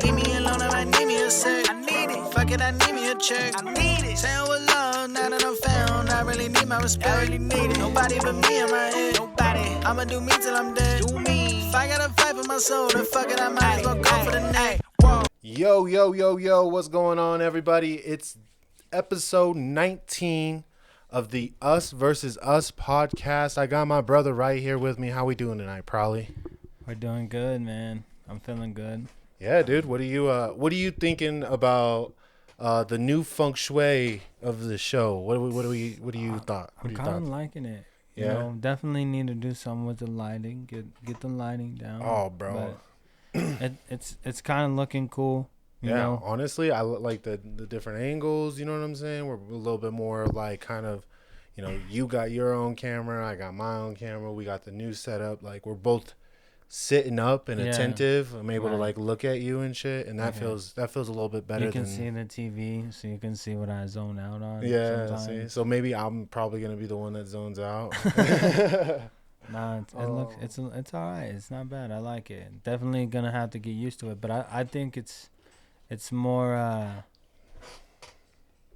Give me a loan, I might need me a sec. I need it. Fuck it, I need me a check. I need it. Saying with love, now that I'm found, I really need my respect. I really need it. Nobody but me in my head. Nobody. I'ma do me till I'm dead. Do me. If I gotta fight for my soul, then fuck it, I might as well go for the neck. Yo, what's going on, everybody? It's episode 19 of the Us versus Us podcast. I got my brother right here with me. How we doing tonight, Prolly? We're doing good, man. I'm feeling good. Yeah, dude. What are you thinking about the new feng shui of the show? What do you thought? I'm kind of liking it. Yeah? You know, definitely need to do something with the lighting. Get the lighting down. Oh, bro. But it's kind of looking cool. You know? Honestly, I like the different angles. You know what I'm saying? We're a little bit more like kind of, you know, you got your own camera, I got my own camera. We got the new setup. Like we're both sitting up and attentive. I'm able to like look at you and shit, and that feels a little bit better. You can see the TV, so you can see what I zone out on. Yeah, see? So maybe I'm probably gonna be the one that zones out. Nah, it's all right. It's not bad. I like it. Definitely gonna have to get used to it, but I think it's more.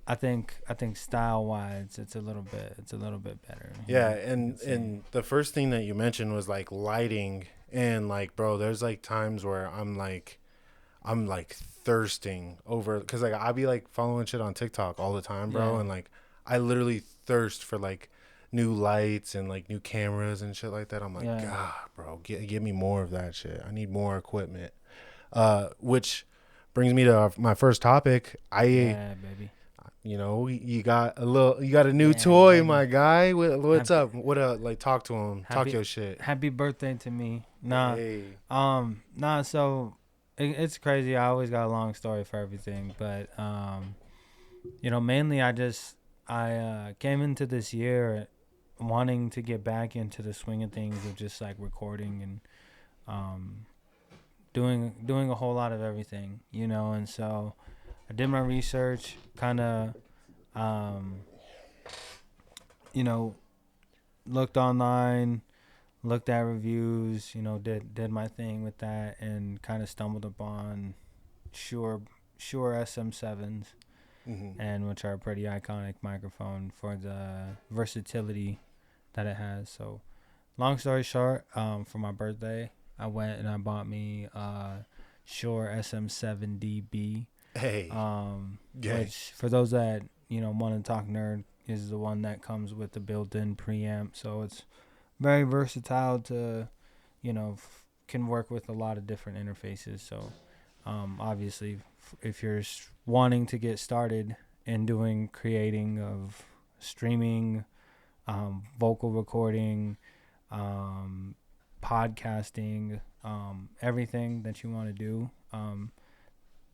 I think style wise, it's a little bit better. Yeah, and the first thing that you mentioned was like lighting, and like, bro, there's like times where I'm like thirsting over, because like I be like following shit on TikTok all the time, bro, and like I literally thirst for like new lights and like new cameras and shit like that. I'm like, God, bro, give me more of that shit. I need more equipment. Which brings me to my first topic. Yeah, baby. You know, you got a new toy, baby. My guy. What's up? Like, talk to him. Talk your shit. Happy birthday to me. Nah. Hey. So it's crazy. I always got a long story for everything, but you know, mainly I came into this year wanting to get back into the swing of things of just like recording and doing a whole lot of everything, you know. And so I did my research, kind of you know, looked online, looked at reviews, you know, did my thing with that, and kind of stumbled upon Shure SM7s, and which are a pretty iconic microphone for the versatility that it has. So long story short, for my birthday, I went and I bought me Shure SM7dB. Hey. Which for those that, you know, want to talk nerd, is the one that comes with the built-in preamp. So it's very versatile to, you know, can work with a lot of different interfaces. So obviously, if you're wanting to get started in creating of streaming, vocal recording, podcasting, everything that you want to do,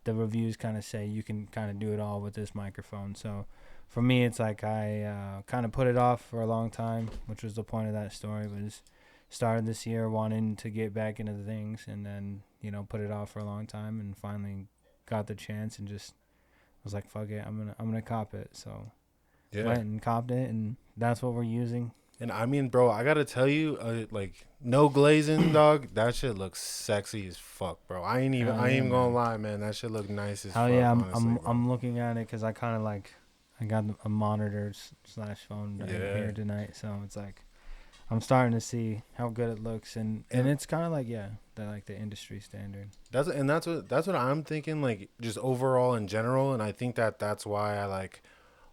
the reviews kind of say you can kind of do it all with this microphone. So for me, it's like I kind of put it off for a long time, which was the point of that story, was started this year wanting to get back into things, and then, you know, put it off for a long time, and finally got the chance and just was like, fuck it, I'm gonna cop it. So went and copped it, and that's what we're using. And I mean, bro, I gotta tell you, like, no glazing, dog. That shit looks sexy as fuck, bro. I ain't even gonna lie, man. That shit look nice as fuck. Yeah, honestly, I'm looking at it because I kind of like, I got a monitor / phone here tonight, so it's like I'm starting to see how good it looks, and it's kind of like the industry standard. That's what I'm thinking, like, just overall in general, and I think that's why I like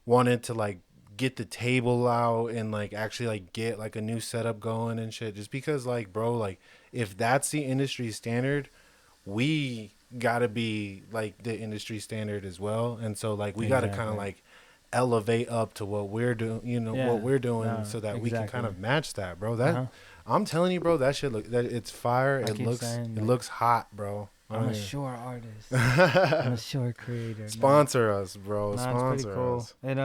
wanted to like get the table out and like actually like get like a new setup going and shit, just because, like, bro, like, if that's the industry standard, we gotta be like the industry standard as well. And so like we gotta kind of like elevate up to what we're doing, you know, what we're doing, so that we can kind of match that, bro. That I'm telling you, bro, that shit it's fire. It looks hot, bro. I'm a Shure artist. I'm a Shure creator. Sponsor us, bro. Sponsor us. It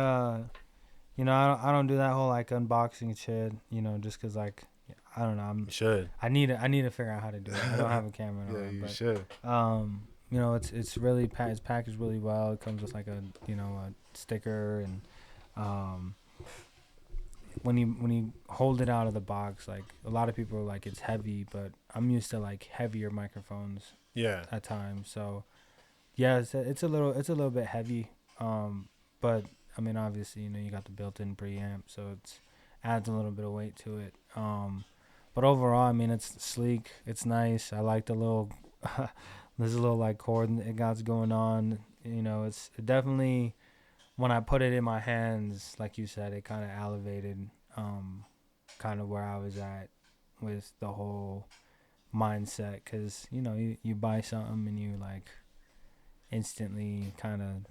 you know, I don't do that whole like unboxing shit, you know, just cause like, I don't know. You should. I need to figure out how to do it. I don't have a camera. You should. You know, it's really it's packaged really well. It comes with like a sticker, and when you hold it out of the box, like, a lot of people are like, it's heavy, but I'm used to like heavier microphones. Yeah. At times, so Yeah, it's a little bit heavy. But I mean, obviously, you know, you got the built-in preamp, so it's adds a little bit of weight to it. But overall, I mean, it's sleek. It's nice. I like the little there's a little like chord it got going on. You know, it definitely when I put it in my hands, like you said, it kind of elevated kind of where I was at with the whole mindset, because you know you buy something and you like instantly kind of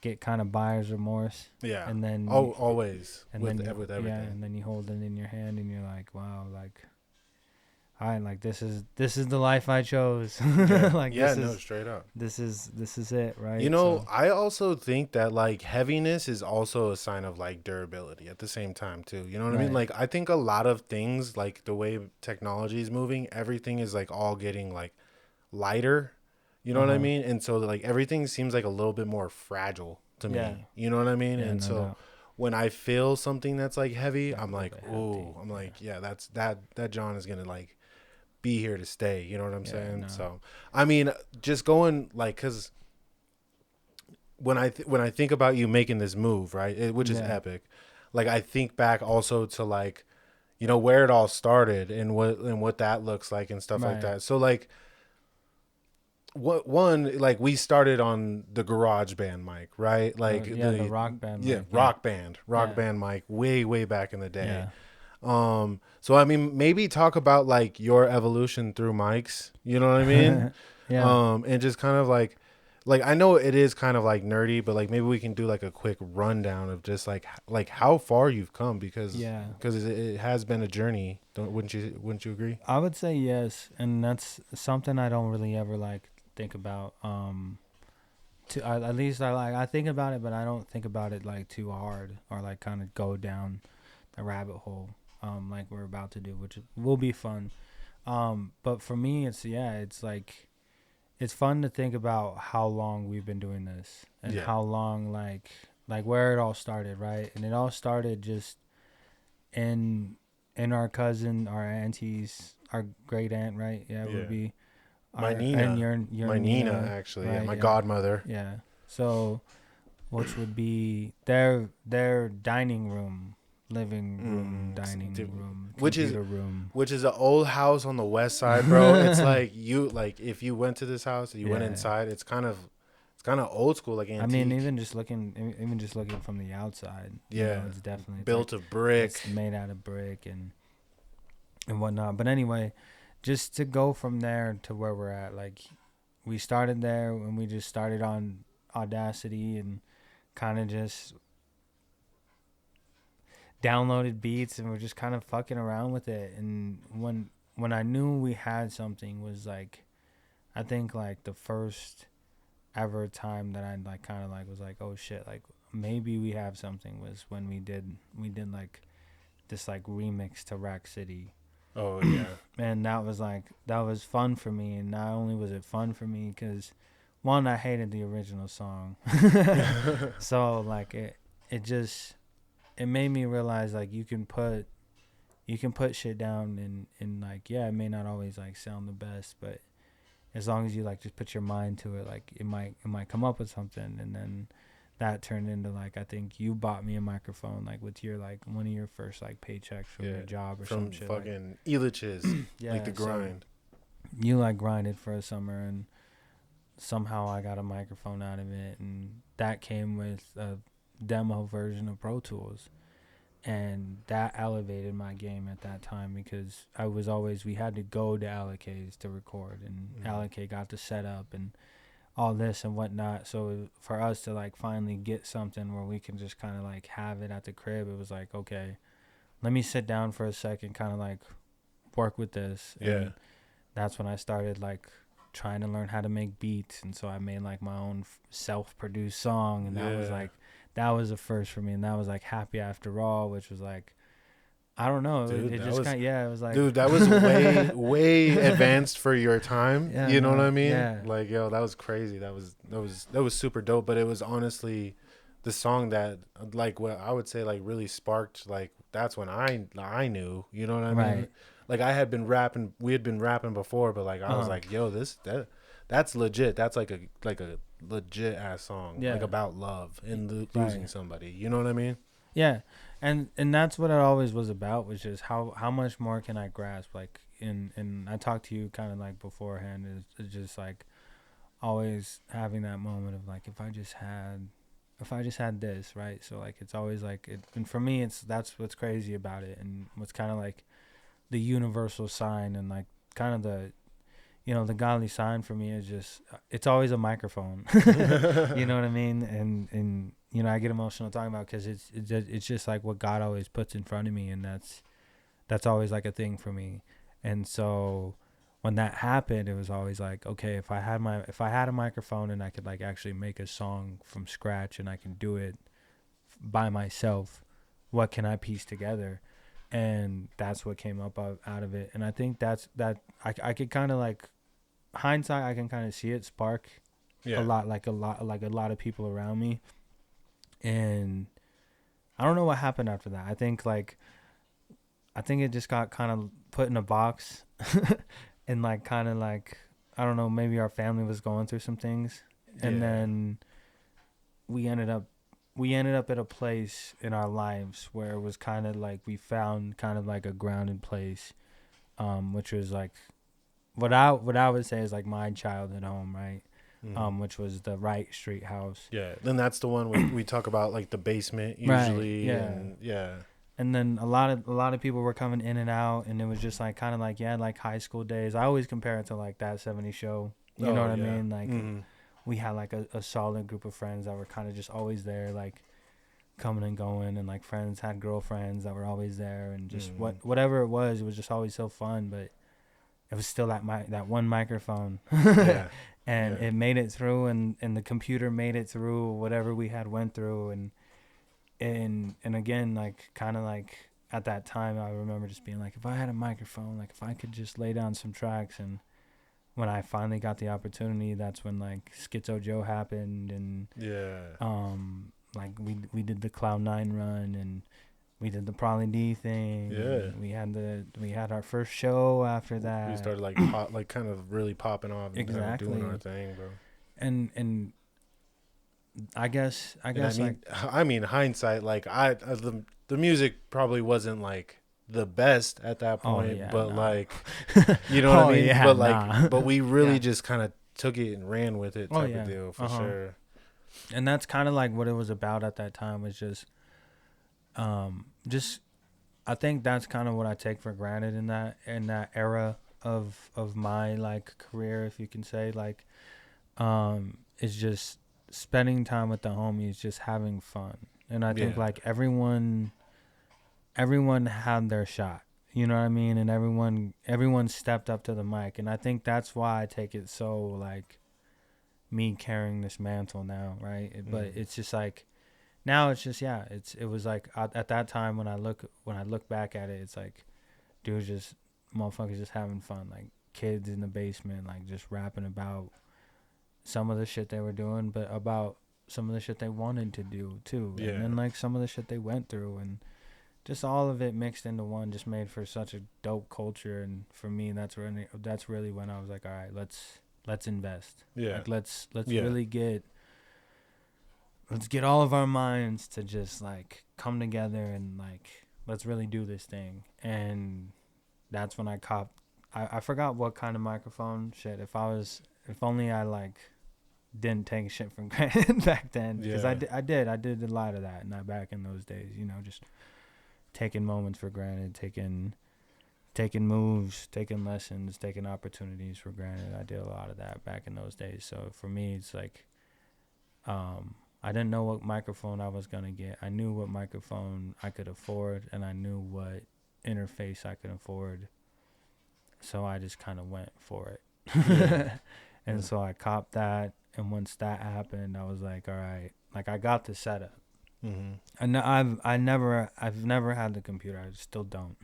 get kind of buyer's remorse. Yeah. And then Always and with then you, with everything. yeah, and then you hold it in your hand and you're like, wow, like I like this is the life I chose. Yeah. Like yeah, this no, is straight up. this is it, right? You know, So, I also think that like heaviness is also a sign of like durability at the same time too. You know what I mean? Right. Like I think a lot of things, like the way technology is moving, everything is like all getting like lighter. You know what I Uh-huh. mean? And so like everything seems like a little bit more fragile to Yeah. me. You know what I mean? Yeah, And no so doubt. when I feel something that's like heavy, Like a I'm little like, bit ooh, hefty. I'm like, yeah, that's that John is gonna like be here to stay. You know what I'm Yeah, saying? no. So I mean, just going like, cause when I think about you making this move, right, which is Yeah. epic, like I think back also to like, you know, where it all started and what that looks like and stuff like Right. that. So like, what one like we started on the garage band mic, right? Like The rock band yeah, mic. rock Yeah. band mic way back in the day. Yeah. So I mean, maybe talk about like your evolution through mics, you know what I mean? Yeah. And just kind of like I know it is kind of like nerdy, but like maybe we can do like a quick rundown of just like how far you've come, because Yeah. it has been a journey. Wouldn't you agree? I would say yes, and that's something I don't really ever like think about. At least I think about it, but I don't think about it like too hard or like kind of go down the rabbit hole like we're about to do, which will be fun. But for me, it's like it's fun to think about how long we've been doing this and Yeah. how long like where it all started, right? And it all started just in our cousin, our aunties, our great aunt, right? Yeah, it Yeah. would be My our, Nina. and your My Nina, Nina, actually. right? Yeah, my Yeah. godmother. Yeah. So, which would be their dining room, living room, dining room, computer room. Which is an old house on the west side, bro. It's like if you went to this house and you went Yeah. inside, it's kind of old school, like antique. I mean, even just looking from the outside, you Yeah. know, it's definitely built of brick. It's made out of brick and whatnot. But anyway, just to go from there to where we're at, like we started there and we just started on Audacity and kind of just downloaded beats and we're just kind of fucking around with it. And when I knew we had something was like, I think like the first ever time that I like kind of like was like, oh shit, like maybe we have something, was when we did like this like remix to Rack City. Oh yeah. And that was fun for me. And not only was it fun for me because one, I hated the original song. So like it made me realize like you can put shit down and like, yeah, it may not always like sound the best, but as long as you like just put your mind to it, like it might come up with something. And then that turned into like, I think you bought me a microphone like with your like one of your first like paychecks from your job or some shit. From fucking Elitch's, yeah, like the grind. So you like grinded for a summer and somehow I got a microphone out of it, and that came with a demo version of Pro Tools. And that elevated my game at that time because we had to go to Alak's to record, and Alak got the setup and all this and whatnot. So for us to like finally get something where we can just kind of like have it at the crib, it was like, okay, let me sit down for a second, kind of like work with this. Yeah. And that's when I started like trying to learn how to make beats. And so I made like my own self-produced song, and that was like, that was a first for me. And that was like Happy After All, which was like, I don't know. Dude, it just kind of, yeah, it was like, dude, that was way advanced for your time. Yeah, you know what I mean? Yeah. Like, yo, that was crazy. That was super dope. But it was honestly the song that, like, what I would say, like, really sparked. Like, that's when I knew. You know what I mean? Right. Like, I had been rapping. We had been rapping before, but like, I was like, yo, that's legit. That's like a legit ass song, Yeah. like about love and losing somebody. You know what I mean? Yeah, and that's what it always was about, was just how much more can I grasp, like, and I talked to you kind of like beforehand, is just like always having that moment of like, if I just had this, right? So like it's always like it, and for me that's what's crazy about it, and what's kind of like the universal sign, and like kind of the, you know, the godly sign for me is just, it's always a microphone. You know what I mean? And you know, I get emotional talking about, because it's just like what God always puts in front of me, and that's always like a thing for me. And so when that happened, it was always like, okay, if I had a microphone and I could like actually make a song from scratch, and I can do it by myself, what can I piece together? And that's what came up out of it. And I think that I could kind of like, hindsight, I can kind of see it spark a lot of people around me. And I don't know what happened after that. I think it just got kind of put in a box and like kind of like, I don't know, maybe our family was going through some things, and then we ended up at a place in our lives where it was kind of like we found kind of like a grounded place, which was like what I would say is like my childhood home, right? Which was the Wright Street house. Yeah, then that's the one we talk about, like the basement usually. Right, yeah. And And then a lot of people were coming in and out, and it was just like kind of like, yeah, like high school days. I always compare it to like that 70s show. You know what I mean? Like we had like a solid group of friends that were kind of just always there, like coming and going, and like friends had girlfriends that were always there, and just whatever it was just always so fun. But it was still that one microphone. And it made it through, and the computer made it through whatever we had went through, and again, like kind of like at that time, I remember just being like, if I had a microphone, like if I could just lay down some tracks. And when I finally got the opportunity, that's when like Schizo Joe happened, and like we did the Cloud9 run, and we did the Prolly D thing. We had our first show after that. We started like kind of really popping off and kind of doing our thing, bro. And I guess I mean hindsight, like the music probably wasn't like the best at that point, like you know what I mean? But like but we really just kind of took it and ran with it type of deal for sure. And that's kind of like what it was about at that time, was just I think that's kind of what I take for granted in that era of my like career, if you can say, like it's just spending time with the homies, just having fun. And I think like everyone had their shot, you know what I mean? And everyone stepped up to the mic. And I think that's why I take it so like me carrying this mantle now, right? But it's just like, now it's just, it was like at that time when I look back at it, it's like dudes just, motherfuckers just having fun, like kids in the basement, like just rapping about some of the shit they were doing, but about some of the shit they wanted to do too. And then like some of the shit they went through, and just all of it mixed into one just made for such a dope culture. And for me, that's really when I was like, all right, let's invest. Like let's really let's get all of our minds to just like come together, and like let's really do this thing. And that's when I copped. I forgot what kind of microphone. Shit, if only I like didn't take shit for granted back then, because I did a lot of that, and back in those days, you know, just taking moments for granted, taking moves, taking lessons, taking opportunities for granted. I did a lot of that back in those days. So for me, it's like I didn't know what microphone I was gonna get. I knew what microphone I could afford, and I knew what interface I could afford. So I just kind of went for it. And so I copped that, and once that happened, I was like, all right, like I got the setup. And I've never had the computer. I still don't.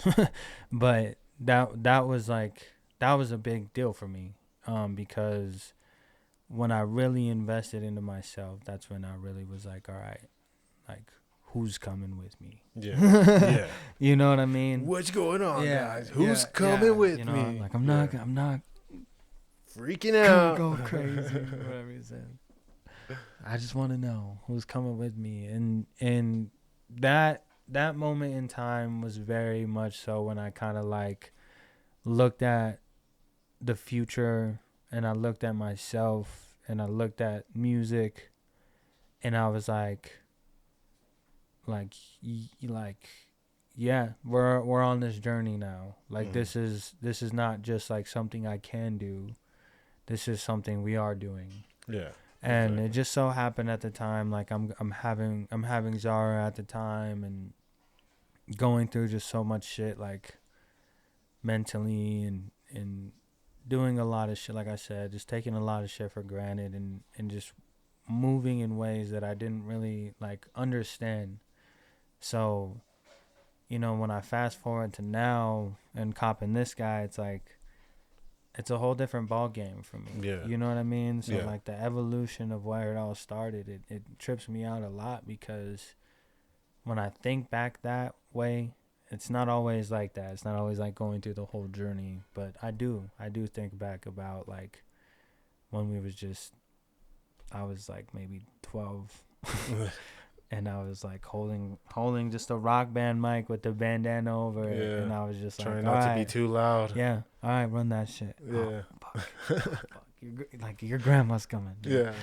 But that was a big deal for me, because when I really invested into myself, that's when I really was like, all right, like who's coming with me? Yeah. You know what I mean? What's going on, guys? Who's coming with you know, me? Like I'm not freaking out. Go crazy, whatever he said. I just want to know who's coming with me, and that moment in time was very much so when I kind of like looked at the future, and I looked at myself, and I looked at music, and I was like, yeah, we're on this journey now. Like this is not just like something I can do. This is something we are doing. Yeah. And exactly. it just so happened at the time, like I'm having Zara at the time, and going through just so much shit, like mentally, and doing a lot of shit, like I said, just taking a lot of shit for granted, and just moving in ways that I didn't really like understand. So, you know, when I fast forward to now and copping this guy, it's like, it's a whole different ball game for me. Yeah. You know what I mean? So Yeah. like the evolution of where it all started, it trips me out a lot, because when I think back that way, it's not always like that. It's not always like going through the whole journey, but I do think back about like when I was like maybe 12 and I was like holding just a Rock Band mic with the bandana over it, Yeah. and I was just Trying like, not to be too loud. yeah, all right, run that shit. Yeah. Oh, fuck. Like your grandma's coming. Yeah.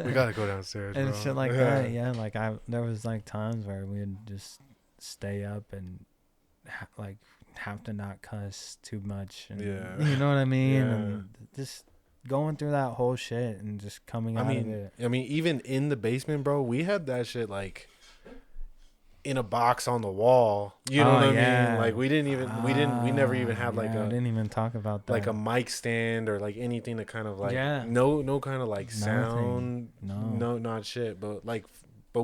We gotta go downstairs, And bro. shit like that. Yeah, like there was like times where we'd just stay up and like have to not cuss too much, and Yeah. you know what I mean. Yeah. And just going through that whole shit and just coming out of it. I mean, even in the basement, bro, we had that shit like in a box on the wall. You know what I mean? Like we never even had like I didn't even talk about that. like a mic stand or like anything to kind of like Yeah. no kind of like sound. No. Not shit. But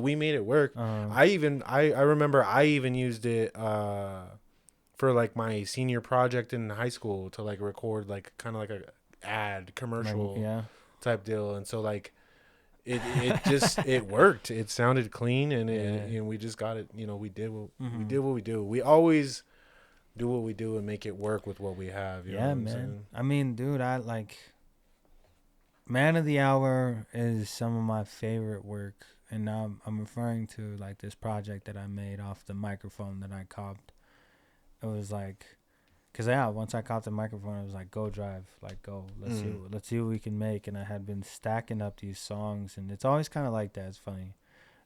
we made it work. Uh-huh. I remember I even used it for like my senior project in high school to like record like kind of like a ad commercial type deal, and so like it just it worked. It sounded clean, and we just got it. You know, we did what we do. We always do what we do and make it work with what we have. You know what I'm saying? I mean, dude, I like Man of the Hour is some of my favorite work, and now I'm referring to like this project that I made off the microphone that I copped. It was like, cause once I copped the microphone, it was like, go drive, like go, let's see what we can make. And I had been stacking up these songs, and it's always kind of like that. It's funny,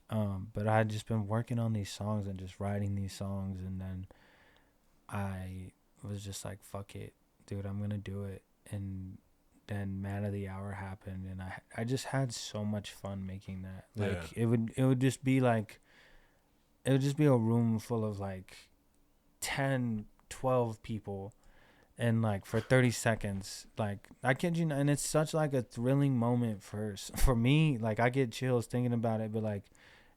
but I had just been working on these songs and just writing these songs, and then I was just like, fuck it, dude, I'm gonna do it. And then Man of the Hour happened, and I just had so much fun making that. Like it would just be like, it would just be a room full of like 10, 12 people, and like for 30 seconds, like I kid you not, and it's such like a thrilling moment for me. Like I get chills thinking about it, but like,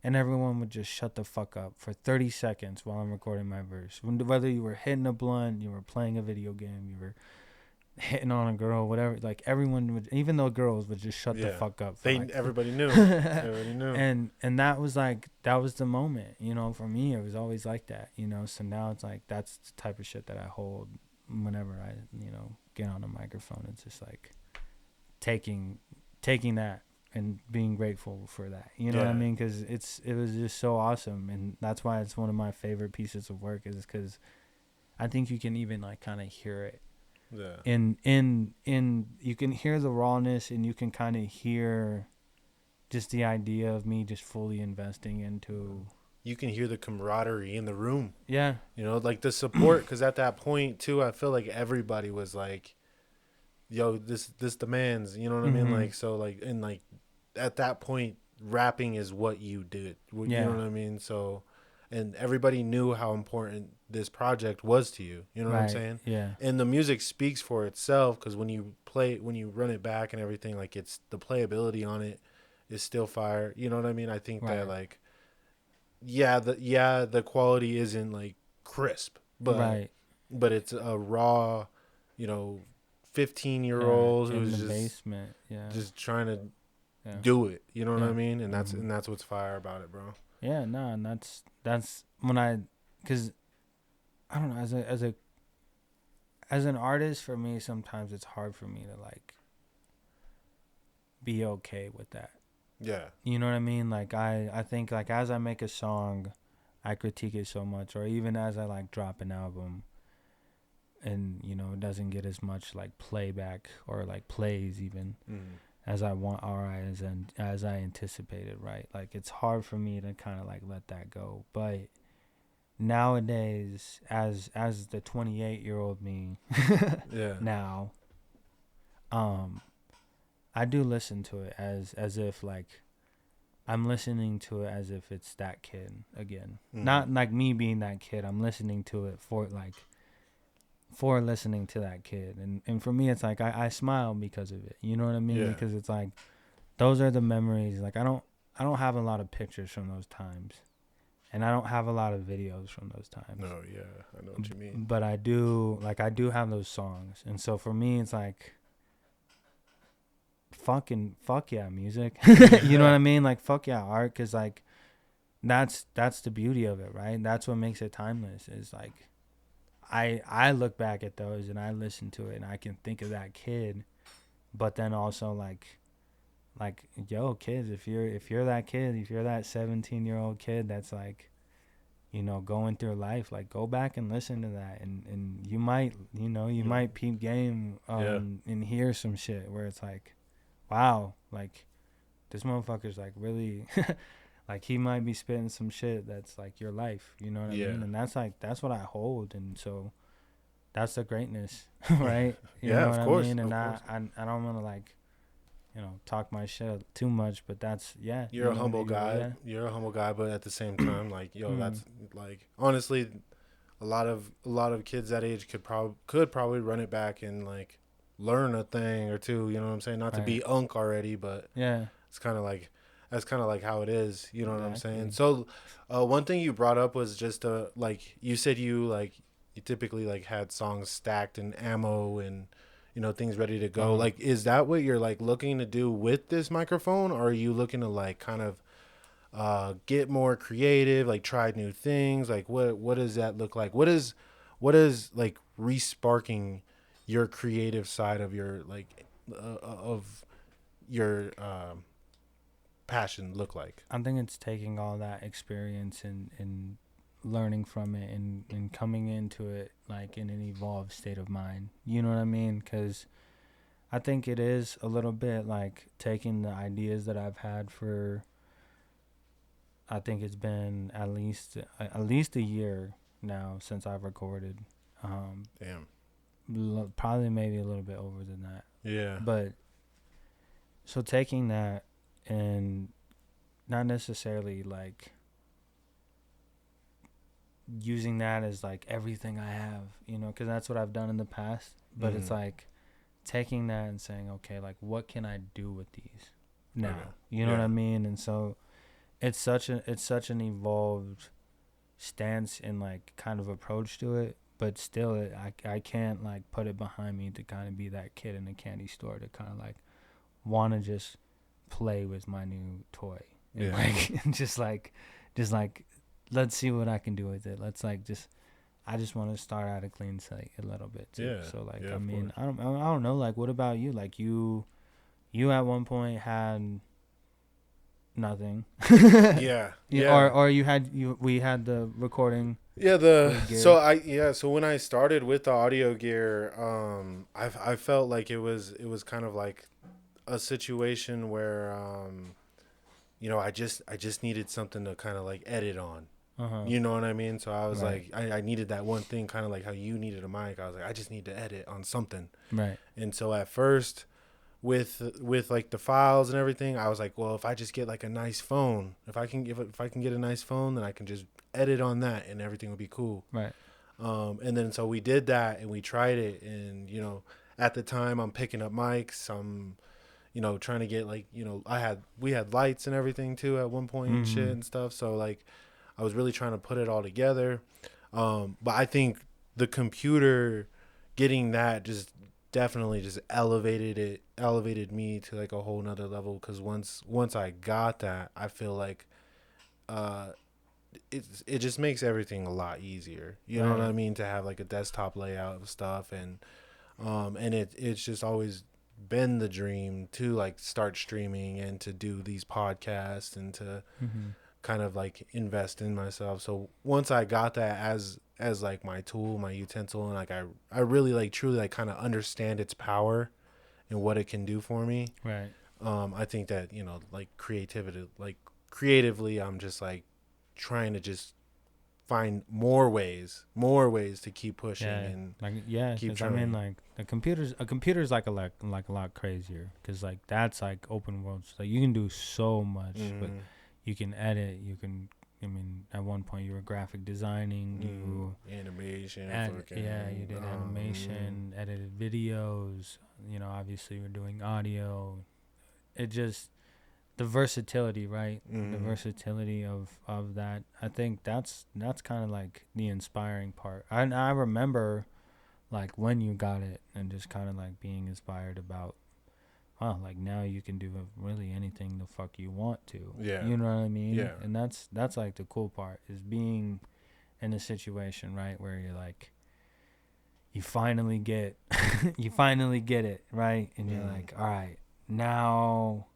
and everyone would just shut the fuck up for 30 seconds while I'm recording my verse. Whether you were hitting a blunt, you were playing a video game, you were hitting on a girl, whatever, like everyone would, even though girls would just shut the fuck up. Everybody knew. Everybody knew. And that was like, that was the moment, you know, for me. It was always like that, you know. So now it's like, that's the type of shit that I hold whenever I, you know, get on a microphone. It's just like taking that and being grateful for that, you know what I mean? Because it was just so awesome, and that's why it's one of my favorite pieces of work, is because I think you can even like kind of hear it. Yeah. In you can hear the rawness, and you can kind of hear just the idea of me just fully investing into. You can hear the camaraderie in the room. Yeah. You know, like the support, because at that point too, I feel like everybody was like, "Yo, this demands." You know what I mean? Like, so like, and like at that point, rapping is what you did. You know what I mean? So, and everybody knew how important this project was to you. You know what I'm saying? Yeah. And the music speaks for itself, because when you run it back and everything, like it's the playability on it is still fire. You know what I mean? I think that like, the quality isn't like crisp, but it's a raw, you know, 15-year-old who's in the basement, just trying to do it. You know what I mean? And that's what's fire about it, bro. Yeah, no, and that's when because I don't know, as an artist, for me, sometimes it's hard for me to like be okay with that. Yeah. You know what I mean? Like I think like as I make a song, I critique it so much, or even as I like drop an album and you know it doesn't get as much like playback or like plays even as I want or as I anticipated, right? Like it's hard for me to kind of like let that go. But nowadays as the 28-year-old me Yeah. now, I do listen to it as if like I'm listening to it as if it's that kid again. Not like me being that kid. I'm listening to it for listening to that kid. And for me, it's like I smile because of it. You know what I mean? Yeah. Because it's like those are the memories. Like I don't have a lot of pictures from those times. And I don't have a lot of videos from those times. No, yeah. I know what you mean. But I do have those songs. And so for me, it's like, fuck yeah, music. You know what I mean? Like fuck yeah, art, because like that's the beauty of it, right? That's what makes it timeless. Is like I look back at those and I listen to it and I can think of that kid, but then also like yo kids, if you're that kid, if you're that 17-year-old kid that's like, you know, going through life, like go back and listen to that and you might, you know, might peep game and hear some shit where it's like, wow, like this motherfucker's like really like he might be spitting some shit that's like your life, you know what I mean? And that's like that's what I hold, and so that's the greatness, right? You know of what course. I mean? And I don't want to like, you know, talk my shit too much, but that's You're a humble guy. Yeah. You're a humble guy, but at the same time, like yo, that's like honestly, a lot of kids that age could probably run it back and like learn a thing or two. You know what I'm saying? Not to be unk already, but yeah, it's kind of like that's kind of like how it is. You know what I'm saying? So, one thing you brought up was just like you said you typically like had songs stacked and ammo and, you know, things ready to go. Like, is that what you're like looking to do with this microphone, or are you looking to like kind of get more creative, like try new things? Like, what does that look like? What is like resparking your creative side of your like of your passion look like? I think it's taking all that experience and learning from it and coming into it like in an evolved state of mind. You know what I mean? Because I think it is a little bit like taking the ideas that I've had for, I think it's been at least a year now since I've recorded. Damn. Probably maybe a little bit over than that. Yeah. But so taking that and not necessarily like using that as like everything I have, you know, because that's what I've done in the past. But it's like taking that and saying, okay, like what can I do with these now? Okay. You know what I mean? And so it's such an evolved stance and like kind of approach to it. But still, I can't like put it behind me to kind of be that kid in the candy store to kind of like want to just play with my new toy. And like just like let's see what I can do with it. Let's like I just want to start out a clean slate a little bit too. Yeah. So like I mean I don't know, like what about you? Like you at one point had nothing. Yeah. Or we had the recording. Yeah, so when I started with the audio gear, I felt like it was kind of like a situation where you know, I just needed something to kind of like edit on. You know what I mean? So I was like I needed that one thing, kind of like how you needed a mic. I was like I just need to edit on something. Right. And so at first with like the files and everything, I was like, well, if I just get like a nice phone, if I can get a nice phone, then I can just edit on that and everything will be cool. Right. And then so we did that and we tried it, and you know, at the time I'm picking up mics, I'm, you know, trying to get like, you know, we had lights and everything too at one point and shit and stuff. So like I was really trying to put it all together. But I think the computer getting that just definitely just elevated me to like a whole nother level, because once I got that, I feel like it just makes everything a lot easier, you know what I mean, to have like a desktop layout of stuff, and it's just always been the dream to like start streaming and to do these podcasts and to kind of like invest in myself. So once I got that as like my tool, my utensil, and like I really like truly like kind of understand its power and what it can do for me. Right. I think that, you know, like creatively, I'm just like trying to just find more ways to keep pushing and keep trying. I mean, like a computer's like a lot crazier because like that's like open world. So you can do so much, but you can edit. You can. I mean, at one point you were graphic designing, you animation. You did animation, edited videos. You know, obviously you're doing audio. It just the versatility, right? The versatility of that. I think that's kind of like the inspiring part. I remember like when you got it and just kind of like being inspired about, wow, like now you can do really anything the fuck you want to. Yeah. You know what I mean? Yeah. And that's like the cool part is being in a situation, right, where you're like, you finally get it, right? And you're like, all right, now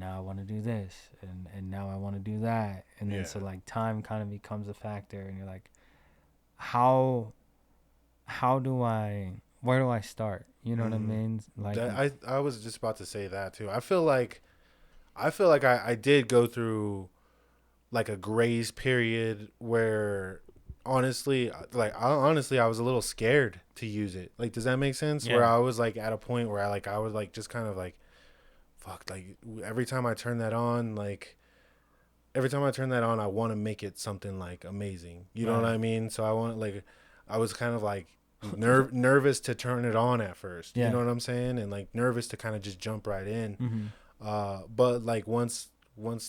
I want to do this and now I want to do that. And then so like time kind of becomes a factor and you're like, where do I start? You know what I mean? Like I was just about to say that too. I feel like I did go through like a grace period where honestly I was a little scared to use it. Like, does that make sense? Where I was like at a point where I was like just kind of like, fuck, like every time I turn that on, I want to make it something like amazing. You know what I mean? So I was kind of like nervous to turn it on at first. You know what I'm saying? And like nervous to kind of just jump right in. But like once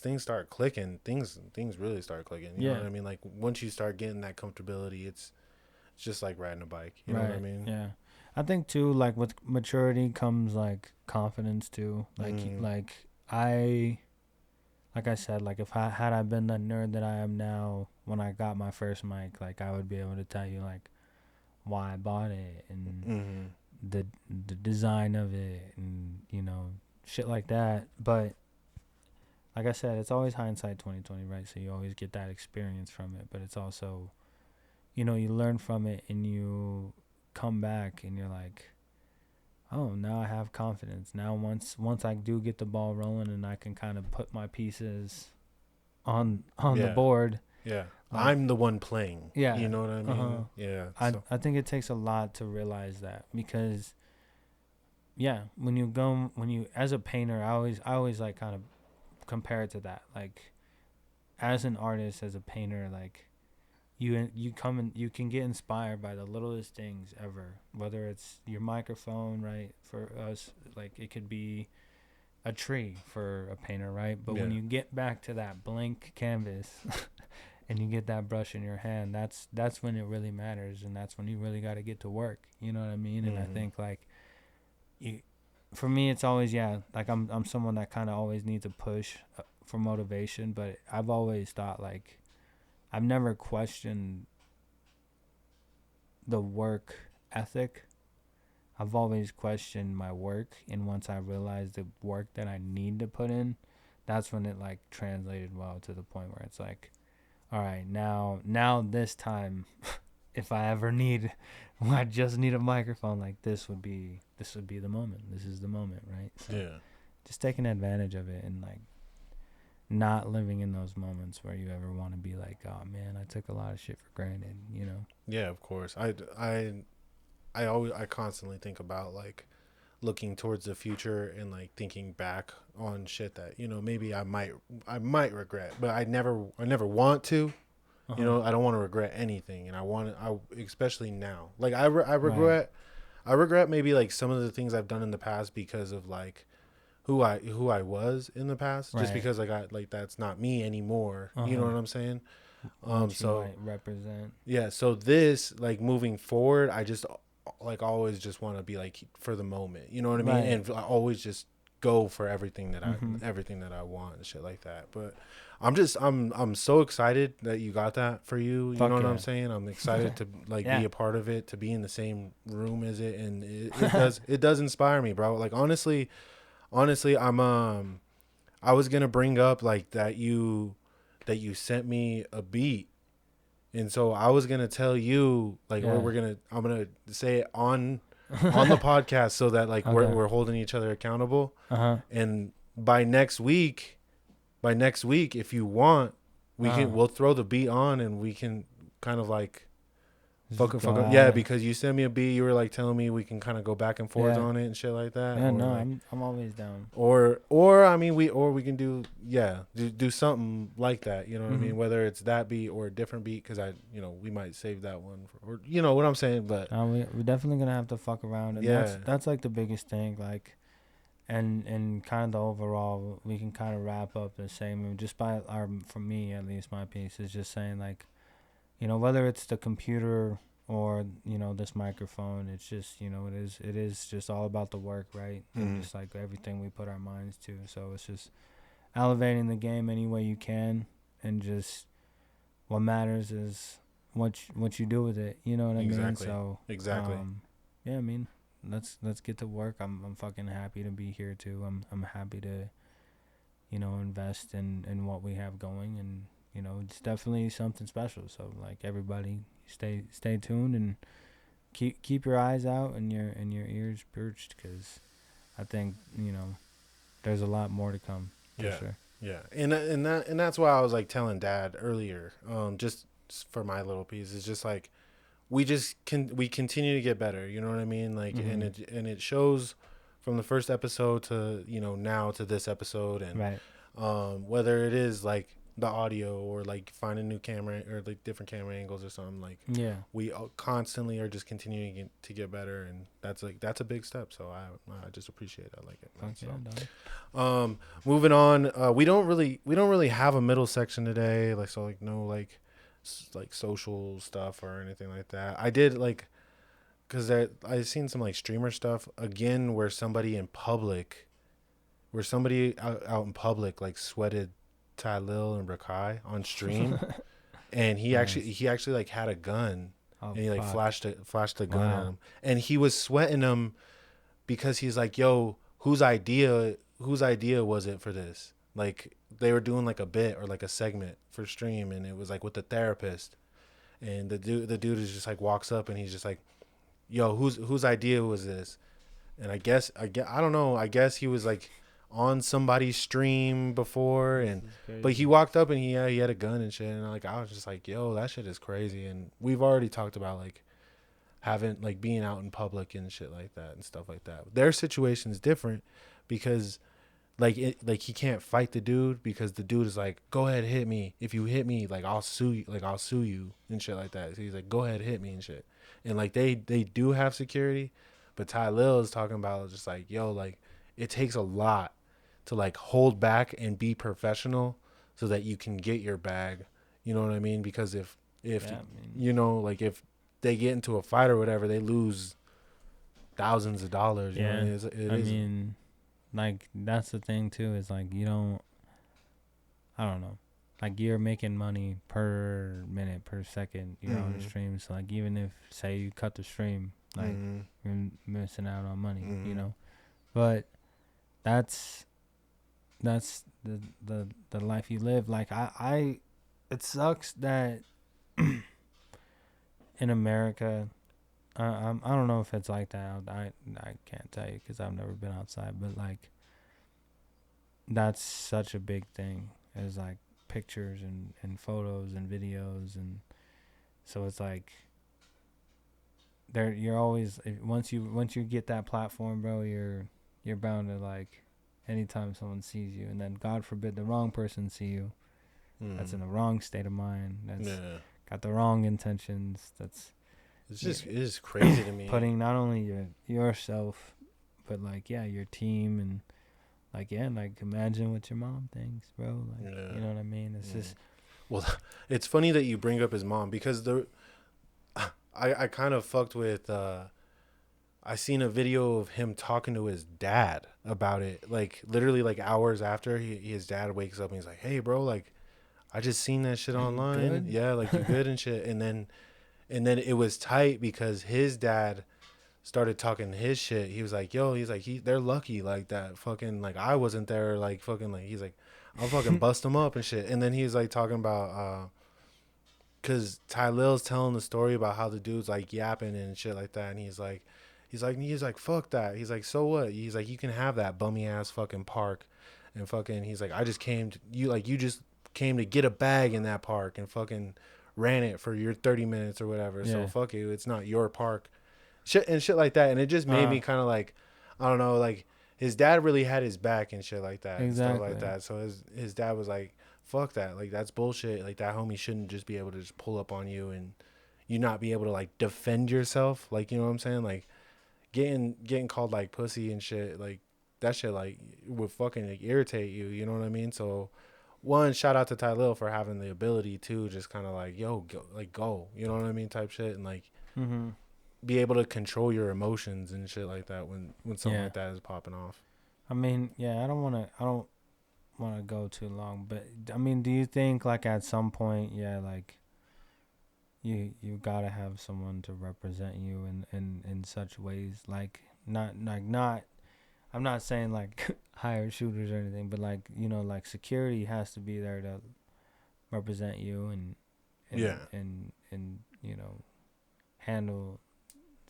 things start clicking, things really start clicking. You know what I mean? Like once you start getting that comfortability, it's just like riding a bike. You know what I mean? Yeah. I think too, like with maturity comes like confidence too. Like I said, like if I been the nerd that I am now when I got my first mic, like I would be able to tell you like why I bought it and the design of it and, you know, shit like that. But like I said, it's always hindsight 2020, right? So you always get that experience from it, but it's also, you know, you learn from it and you come back and you're like, oh, now I have confidence. Now once I do get the ball rolling and I can kind of put my pieces on the board. Yeah. Like, I'm the one playing. Yeah. You know what I mean? Yeah. I think it takes a lot to realize that because when you as a painter, I always like kind of compare it to that. Like as an artist, as a painter, like you come and you can get inspired by the littlest things ever, whether it's your microphone, right? For us, like it could be a tree for a painter, right? But when you get back to that blank canvas and you get that brush in your hand, that's when it really matters, and that's when you really got to get to work. You know what I mean? And I think like for me, it's always like I'm someone that kind of always needs a push for motivation, but I've always thought like I've never questioned the work ethic. I've always questioned my work, and once I realized the work that I need to put in, that's when it like translated well to the point where it's like, all right, now this time, if I ever I just need a microphone, like this would be the moment. This is the moment, right? So just taking advantage of it and like not living in those moments where you ever want to be like, oh man, I took a lot of shit for granted, you know? Yeah, of course. I constantly think about like looking towards the future and like thinking back on shit that, you know, maybe I might regret, but I never want to. You know, I don't want to regret anything, and I especially now. Like I regret maybe like some of the things I've done in the past because of like who I was in the past, just because I got like that's not me anymore. You know what I'm saying? So might represent. Yeah, so this like moving forward, I just like always just want to be like for the moment. You know what I mean? And I always just go for everything that I want and shit like that. But I'm so excited that you got that for you. You know what I'm saying? I'm excited to like be a part of it, to be in the same room as it, and it does inspire me, bro. Like honestly, I was gonna bring up like that you sent me a beat, and so I was gonna tell you like I'm gonna say it on the podcast so that like we're holding each other accountable. And by next week, if you want, we'll throw the beat on and we can kind of like fuck up. Yeah, because you sent me a beat, you were like telling me we can kind of go back and forth on it and shit like that. Yeah, or no, like, I'm always down. Or I mean we can do something like that. You know what I mean? Whether it's that beat or a different beat, because we might save that one or you know what I'm saying. But we're definitely gonna have to fuck around, and that's like the biggest thing. Like, and kind of the overall, we can kind of wrap up the same just by for me at least, my piece is just saying like, whether it's the computer or this microphone, it's just it is just all about the work, right? And just like everything we put our minds to. So it's just elevating the game any way you can, and just what matters is what you do with it. You know what I mean? So exactly. Yeah, I mean, let's get to work. I'm fucking happy to be here too. I'm happy to invest in what we have going, and it's definitely something special. So like everybody, stay tuned and keep your eyes out and your ears perched, because I think there's a lot more to come. For sure. Yeah, and that's why I was like telling Dad earlier, just for my little piece, is just like we continue to get better. You know what I mean? Like, and it shows from the first episode to now to this episode, and right. Whether it is like the audio or like finding new camera or like different camera angles or something, like we constantly are just continuing to get better, and that's a big step. So I just appreciate it. I like it, man. So, moving on, we don't really have a middle section today, like, so like no like social stuff or anything like that. I did like, because I seen some like streamer stuff again where somebody out in public like sweated Ty Lil and Rakai on stream, and he actually like had a gun, and he like flashed a gun at him, and he was sweating him because he's like, yo, whose idea was it for this? Like, they were doing like a bit or like a segment for stream, and it was like with the therapist, and the dude is just like walks up and he's just like, yo, whose idea was this? And I don't know, I guess he was like on somebody's stream before, but he walked up and he had a gun and shit, and like I was just like, yo, that shit is crazy. And we've already talked about like having like being out in public and shit like that and stuff like that. Their situation is different because like he can't fight the dude, because the dude is like, go ahead, hit me. If you hit me, like I'll sue you and shit like that. So he's like, go ahead, hit me and shit. And like they do have security, but Ty Lil is talking about just like, yo, like it takes a lot to like hold back and be professional so that you can get your bag. You know what I mean? Because if like if they get into a fight or whatever, they lose thousands of dollars. You know? I mean, like that's the thing too, is like I don't know, like you're making money per minute, per second, on the stream. So like even if say you cut the stream, like you're missing out on money, but that's the life you live. Like it sucks that in America, I don't know if it's like that. I can't tell you because I've never been outside, but like that's such a big thing, is like pictures and photos and videos, and so it's like you're always, once you get that platform, bro, you're bound to like, anytime someone sees you, and then God forbid the wrong person see you, that's in the wrong state of mind, that's got the wrong intentions, it is crazy to me. Putting not only yourself, but like your team, and like like imagine what your mom thinks, bro. Like you know what I mean? It's just, well, it's funny that you bring up his mom, because I kind of fucked with I seen a video of him talking to his dad about it. Like literally like hours after his dad wakes up and he's like, "Hey, bro, like I just seen that shit Are you online. good? Yeah, like you good and shit." And then it was tight because his dad started talking his shit. He was like, "Yo," he's like, they're lucky like that. Fucking like I wasn't there. Like fucking like he's like, I'll fucking bust them up and shit. And then he was like talking about cause Ty Lil's telling the story about how the dude's like yapping and shit like that, and he's like, fuck that. He's like, so what? He's like, you can have that bummy ass fucking park, and fucking. He's like, I just came to you just came to get a bag in that park and fucking ran it for your 30 minutes or whatever. Yeah. So fuck you. It's not your park. Shit like that, and it just made me kind of like, I don't know, like his dad really had his back and shit like that, and stuff like that. So his dad was like, fuck that, like that's bullshit. Like that homie shouldn't just be able to just pull up on you and you not be able to like defend yourself. Like, you know what I'm saying? Like getting called like pussy and shit, like that shit like would fucking like irritate you. You know what I mean? So one, shout out to Ty Lil for having the ability to just kind of like, yo, go, you know what I mean, type shit, and like. Mm-hmm. Be able to control your emotions and shit like that when something like that is popping off. I mean, yeah, I don't want to go too long, but I mean, do you think like at some point, yeah, like you gotta have someone to represent you in such ways, like not I'm not saying like hire shooters or anything, but like, you know, like security has to be there to represent you and you know, handle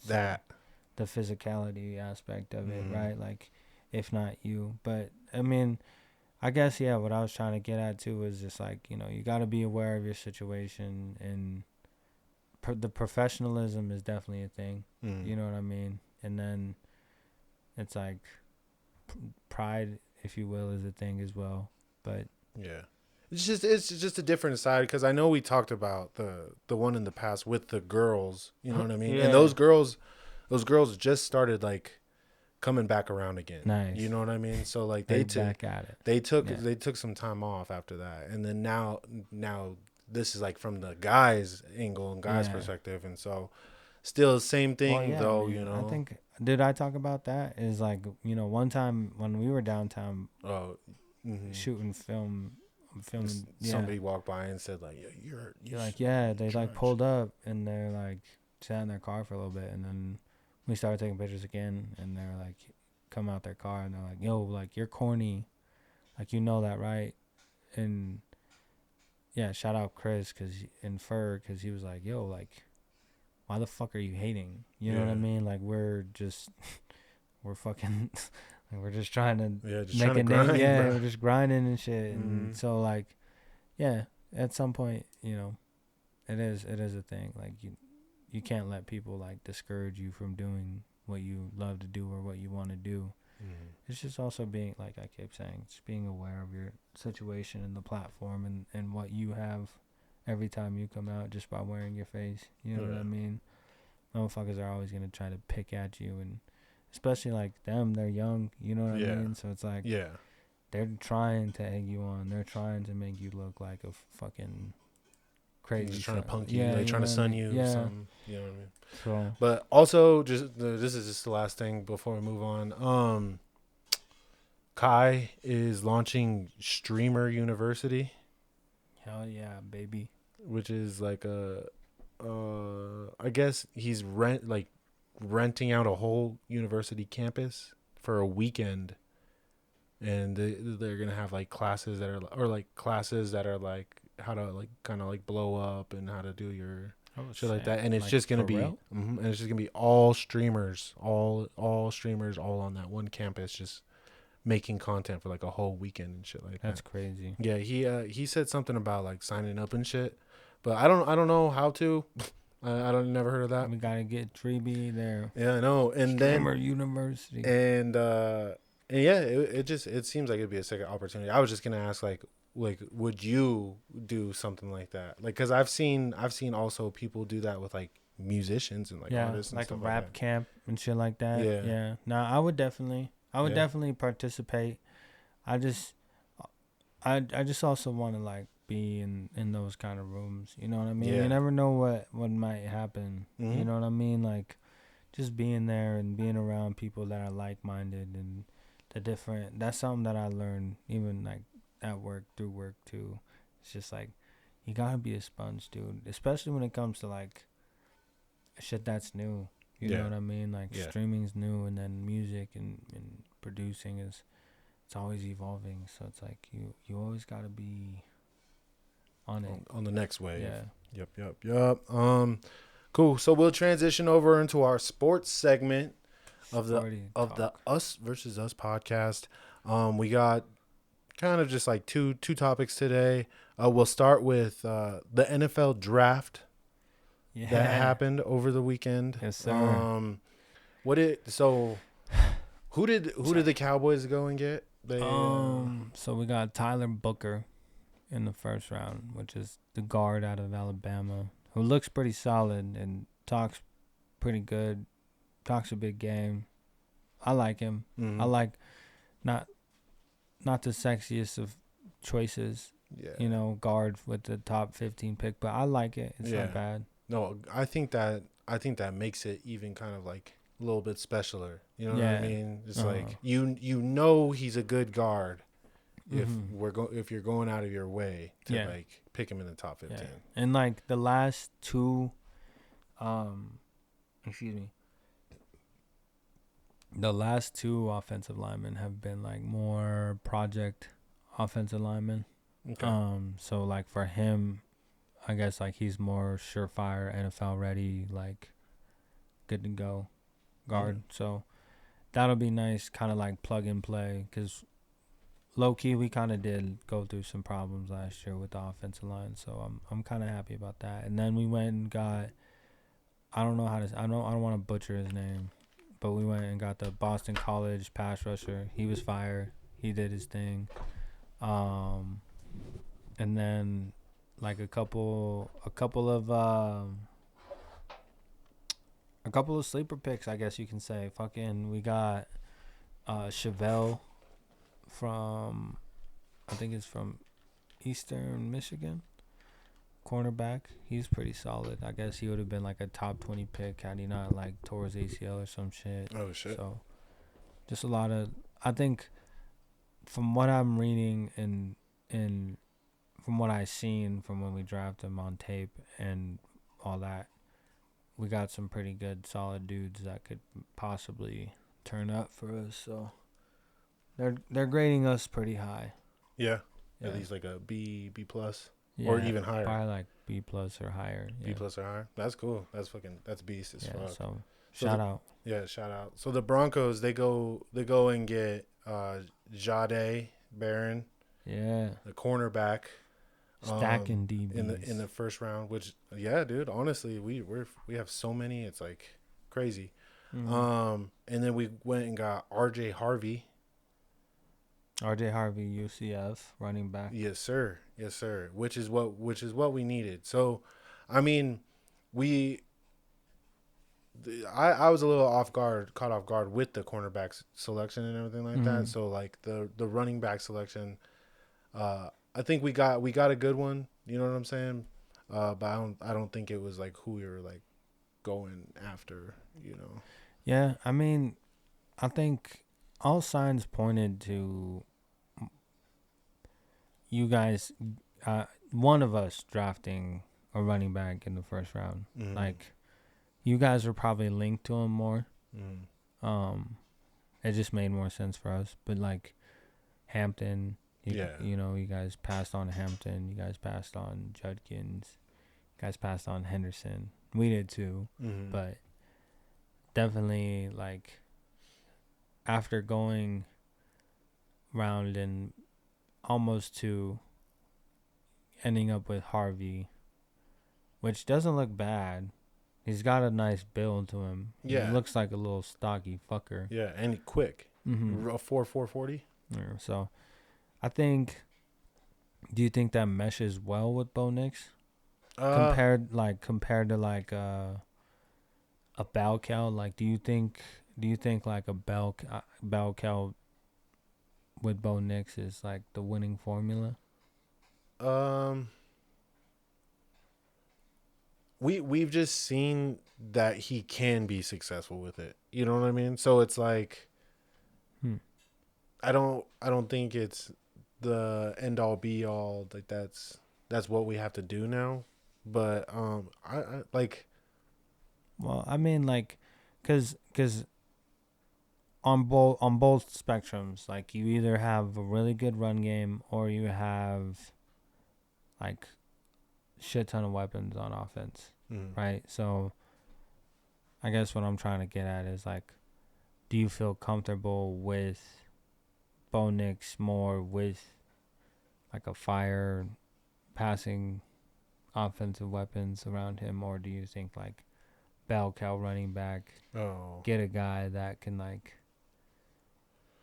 that the physicality aspect of it, right? Like if not you, but I mean, I guess, yeah, what I was trying to get at too was just like, you know, you got to be aware of your situation, and the professionalism is definitely a thing. You know what I mean? And then it's like pride, if you will, is a thing as well. But yeah, it's just a different side, because I know we talked about the one in the past with the girls, you know what I mean? Yeah. And those girls just started like coming back around again. Nice. You know what I mean? So like they back at it. They took some time off after that, and then now this is like from the guys' angle and guys' perspective, and so still same thing though. I mean, you know, I think, did I talk about that? Is like, you know, one time when we were downtown shooting filming. Somebody walked by and said like, you're like, yeah, they like pulled up and they're like sat in their car for a little bit, and then we started taking pictures again, and they're like, come out their car, and they're like, yo, like you're corny, like, you know that, right? And yeah, shout out Chris because he was like, yo, like, why the fuck are you hating? You know what I mean? Like, we're fucking like, we're just trying to make a name. Yeah, we're just grinding and shit. And so like, yeah, at some point, you know, it is a thing. Like you can't let people like discourage you from doing what you love to do or what you want to do. It's just also being, like I kept saying, just being aware of your situation and the platform and what you have every time you come out just by wearing your face. You know what I mean? Motherfuckers are always going to try to pick at you, and especially like them, they're young, you know what I mean? So it's like, they're trying to egg you on. They're trying to make you look like a fucking crazy. Just trying to punk you, like trying to sun you or something. You know what I mean? So, but also, this is just the last thing before we move on. Kai is launching Streamer University. Hell yeah, baby. Which is like I guess he's renting out a whole university campus for a weekend, and they're gonna have like classes that are like how to like kind of like blow up and how to do your shit like that, and it's like, just gonna be and it's just gonna be all streamers, all streamers, all on that one campus, just making content for like a whole weekend and shit like that. That's crazy. Yeah, he said something about like signing up and shit, but I don't know how to. I don't never heard of that. We gotta get Treeby there. Yeah, I know. And Streamer then University. And yeah, it seems like it'd be a second opportunity. I was just gonna ask like would you do something like that? Like, cause I've seen also people do that with like musicians and like artists and like stuff a rap camp and shit like that. Yeah. No, I would definitely participate. I just also want to like be in those kind of rooms. You know what I mean? You never know what might happen. You know what I mean? Like, just being there and being around people that are like-minded and the different. That's something that I learned even like at work, through work too. It's just like you gotta be a sponge, dude. Especially when it comes to like shit that's new. You know what I mean? Like streaming's new, and then music and producing is, it's always evolving. So it's like you always gotta be on it. On the next wave. Yeah. Yep. Cool. So we'll transition over into our sports segment of the Us versus Us podcast. We got kind of just like two topics today. We'll start with the NFL draft that happened over the weekend. Yes, sir. Who did the Cowboys go and get? So we got Tyler Booker in the first round, which is the guard out of Alabama, who looks pretty solid and talks pretty good. Talks a big game. I like him. Mm-hmm. I like not the sexiest of choices. Yeah. You know, guard with the top 15 pick, but I like it. It's not bad. No, I think that makes it even kind of like a little bit specialer. You know what I mean? It's like you know he's a good guard if if you're going out of your way to like pick him in the top 15. Yeah. And like the last two the last two offensive linemen have been like more project offensive linemen. Okay. So like for him, I guess like he's more surefire, NFL ready, like good to go guard. Yeah. So that'll be nice, kind of like plug and play, because low key we kind of did go through some problems last year with the offensive line. So I'm kind of happy about that. And then we went and got, I don't want to butcher his name, but we went and got the Boston College pass rusher. He was fire. He did his thing. And then like a couple of sleeper picks, I guess you can say. Fucking, we got Chevelle from, I think it's from Eastern Michigan, cornerback. He's pretty solid. I guess he would have been like a top 20 pick had he not like tore his ACL or some shit. Oh shit. So just a lot of, I think from what I'm reading and from what I seen from when we drafted him on tape and all that, we got some pretty good solid dudes that could possibly turn up for us. So they're grading us pretty high. Yeah. At least like a B plus, yeah, or even higher. Probably like B plus or higher. Yeah. B plus or higher. That's cool. That's beast as fuck. So shout out. Yeah, shout out. So the Broncos, they go and get Jade Barron. Yeah. The cornerback. Stacking DBs in the first round, which dude, honestly, we have so many, it's like crazy. Mm-hmm. And then we went and got RJ Harvey, UCF running back. Yes sir, which is what we needed. So I mean, I was a little caught off guard with the cornerback selection and everything like that. So like the running back selection, I think we got a good one. You know what I'm saying? But I don't think it was like who we were like going after. You know? Yeah, I mean, I think all signs pointed to you guys, one of us drafting a running back in the first round. Mm-hmm. Like, you guys were probably linked to him more. Mm-hmm. It just made more sense for us. But like Hampton. You know, you guys passed on Hampton. You guys passed on Judkins. You guys passed on Henderson. We did too. Mm-hmm. But definitely, like, after going round and almost to ending up with Harvey, which doesn't look bad. He's got a nice build to him. Yeah. He looks like a little stocky fucker. Yeah, and quick. Mm-hmm. A 4.40. Yeah, so I think, do you think that meshes well with Bo Nix? Compared to like a bell cow? Like, do you think like a bell cow with Bo Nix is like the winning formula? We've just seen that he can be successful with it. You know what I mean? So it's like I don't think it's the end all be all. Like that's what we have to do now. But I like. Well, I mean, like, cause on both spectrums, like you either have a really good run game or you have like shit ton of weapons on offense, right? So I guess what I'm trying to get at is like, do you feel comfortable with Bo Nix more with like a fire passing offensive weapons around him, or do you think like bell cow running back, get a guy that can like,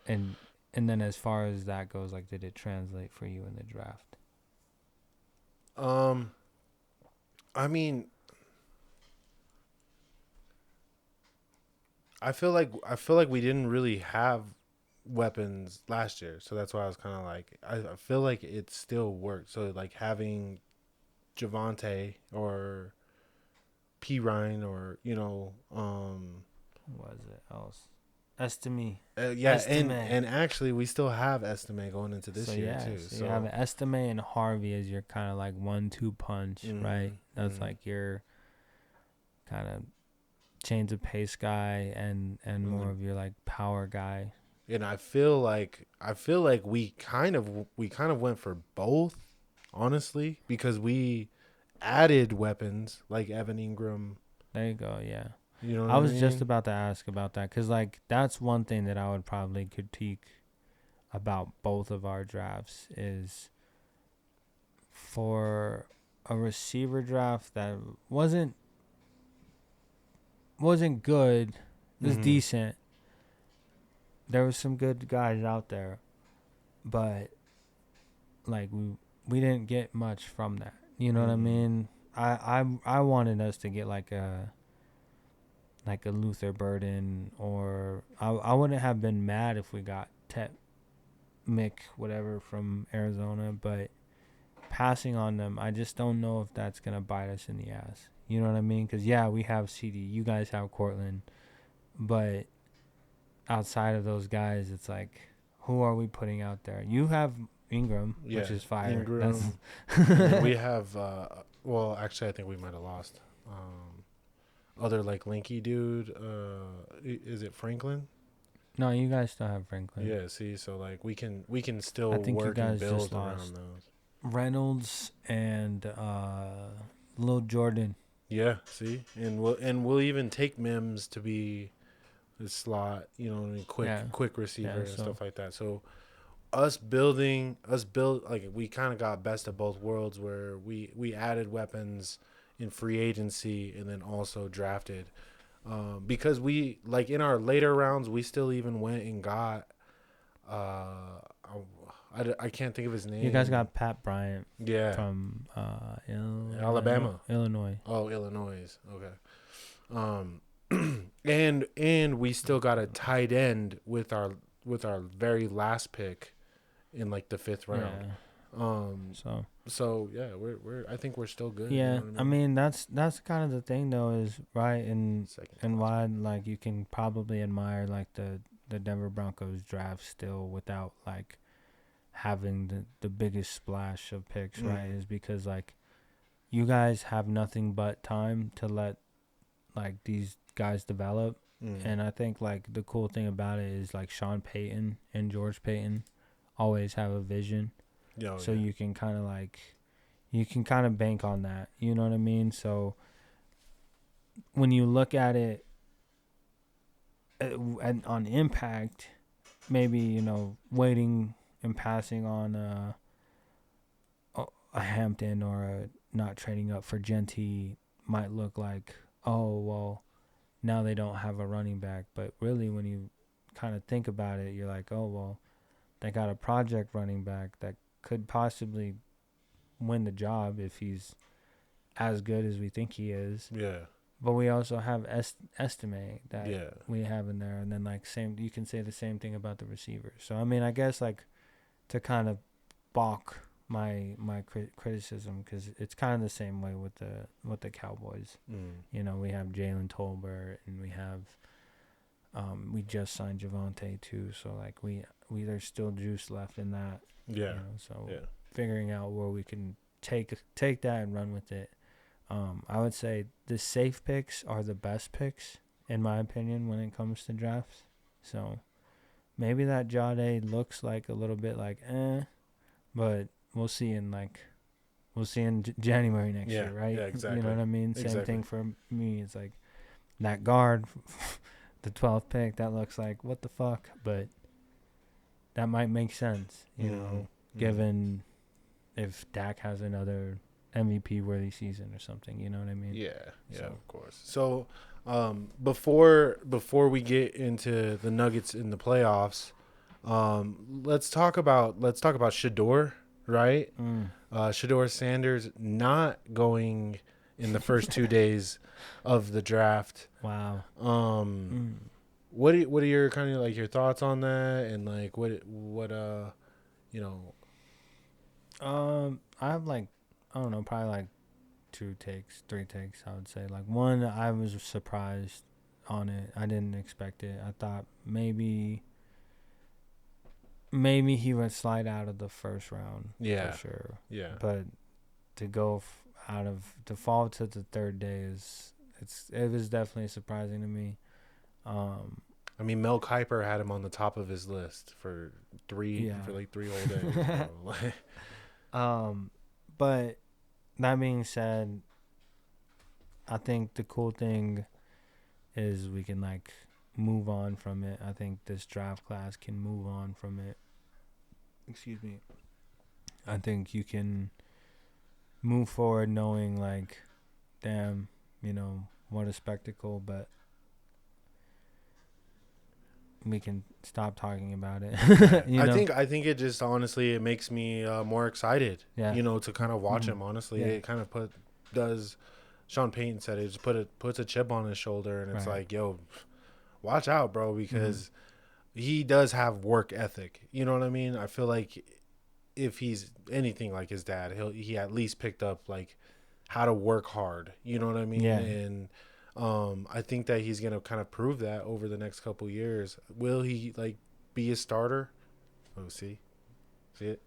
and then as far as that goes, like, did it translate for you in the draft? I mean, I feel like we didn't really have weapons last year, so that's why I was kind of like, I feel like it still worked. So like having Javante or P Ryan or What was it else? Estime. And actually we still have Estime going into this year too. So you have Estime and Harvey as your kind of like 1-2 punch, right? That's like your kind of change of pace guy and more of your like power guy. And I feel like we kind of went for both, honestly, because we added weapons like Evan Ingram. There you go, yeah. You know what I was mean? just about to ask about that because, like, that's one thing that I would probably critique about both of our drafts is for a receiver draft that wasn't good, it was decent. There was some good guys out there, but like we didn't get much from that. You know what I mean? I wanted us to get like a Luther Burden, or I wouldn't have been mad if we got Mick, whatever, from Arizona, but passing on them, I just don't know if that's going to bite us in the ass. You know what I mean? Because, yeah, we have CD. You guys have Cortland. But outside of those guys, it's like, who are we putting out there? You have Ingram, which is fire. Ingram. We have, well, actually, I think we might have lost. Other like Linky dude, is it Franklin? No, you guys still have Franklin. Yeah, see, so like we can still I think work you guys and build just around lost those. Reynolds and Lil Jordan. Yeah, see, and we'll even take Mims to be the slot, quick receiver and stuff like that. So like we kind of got best of both worlds, where we added weapons in free agency and then also drafted, because we like in our later rounds we still even went and got I can't think of his name. You guys got Pat Bryant. Yeah. From Alabama. Illinois. Oh, Illinois. Okay. And we still got a tight end with our very last pick in like the 5th round. Yeah. So yeah, we're I think we're still good. Yeah, you know what I mean that's kind of the thing though, is right, and why like you can probably admire like the Denver Broncos draft still without like having the biggest splash of picks, right? Is because like you guys have nothing but time to let like these guys develop, and I think like the cool thing about it is like Sean Payton and George Payton always have a vision. You can kind of like bank on that, you know what I mean? So when you look at it on impact, maybe waiting and passing on a Hampton or a not trading up for Genty might look like, oh well, now they don't have a running back. But really, when you kind of think about it, you're like, oh well, they got a project running back that could possibly win the job if he's as good as we think he is. Yeah. But we also have Estime that we have in there, and then like you can say the same thing about the receivers. So I mean, I guess like to kind of balk criticism, because it's kind of the same way with the Cowboys. You know, we have Jalen Tolbert, and we just signed Javonte too, so like we there's still juice left in that. Yeah. You know, so figuring out where we can take that and run with it. I would say the safe picks are the best picks in my opinion when it comes to drafts. So maybe that Jade looks like a little bit like but we'll see in January next year, right? Yeah, exactly. You know what I mean? Exactly. Same thing for me. It's like that guard, the 12th pick, that looks like what the fuck, but that might make sense, you know, given if Dak has another MVP worthy season or something, you know what I mean? Yeah, of course. So, before we get into the Nuggets in the playoffs, let's talk about Shaduer, right? Shaduer Sanders not going in the first 2 days of the draft. Wow. What are your kind of like your thoughts on that, and like what you know? I have like, I don't know, probably like 3 takes, I would say. Like one, I was surprised on it. I didn't expect it. I thought maybe he would slide out of the first round. Yeah. For sure. Yeah. But to go to fall to the 3rd day it was definitely surprising to me. I mean, Mel Kiper had him on the top of his list for 3 whole days. But that being said, I think the cool thing is we can like move on from it. I think this draft class can move on from it. Excuse me. I think you can move forward knowing like, damn, you know, what a spectacle, but we can stop talking about it. I think it just honestly it makes me more excited. Yeah. You know, to kind of watch him. Honestly, it kind of does. Sean Payton said it just puts a chip on his shoulder, and it's like, yo, watch out, bro, because he does have work ethic. You know what I mean? I feel like if he's anything like his dad, he at least picked up like how to work hard. You know what I mean? Yeah. And I think that he's gonna kind of prove that over the next couple years. Will he like be a starter? Oh, see it.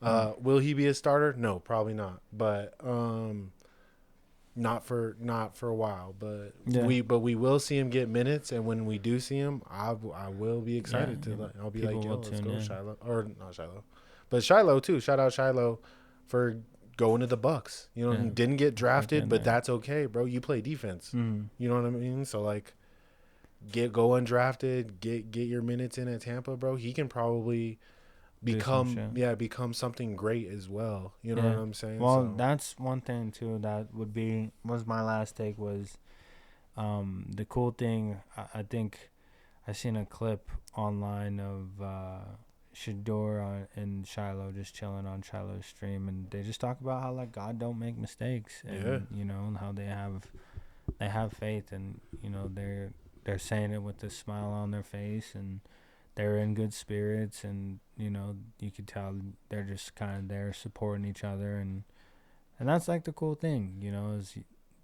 Will he be a starter? No, probably not. But not for a while. But we will see him get minutes, and when we do see him, I will be excited I'll be like, yo, let's go, Shiloh, or not Shiloh, but Shiloh too. Shout out Shiloh for going to the Bucks. You know, didn't get drafted, but that's okay, bro. You play defense. You know what I mean? So like, go undrafted, get your minutes in at Tampa, bro. He can probably become something great as well. You know what I'm saying? Well, that's one thing too that was my last take was the cool thing. I think I seen a clip online of Shaduer and Shiloh just chilling on Shiloh's stream, and they just talk about how like God don't make mistakes, and you know, and how they have faith, and you know they're saying it with a smile on their face, and they're in good spirits, and you know you could tell they're just kind of there supporting each other, and that's like the cool thing, you know, is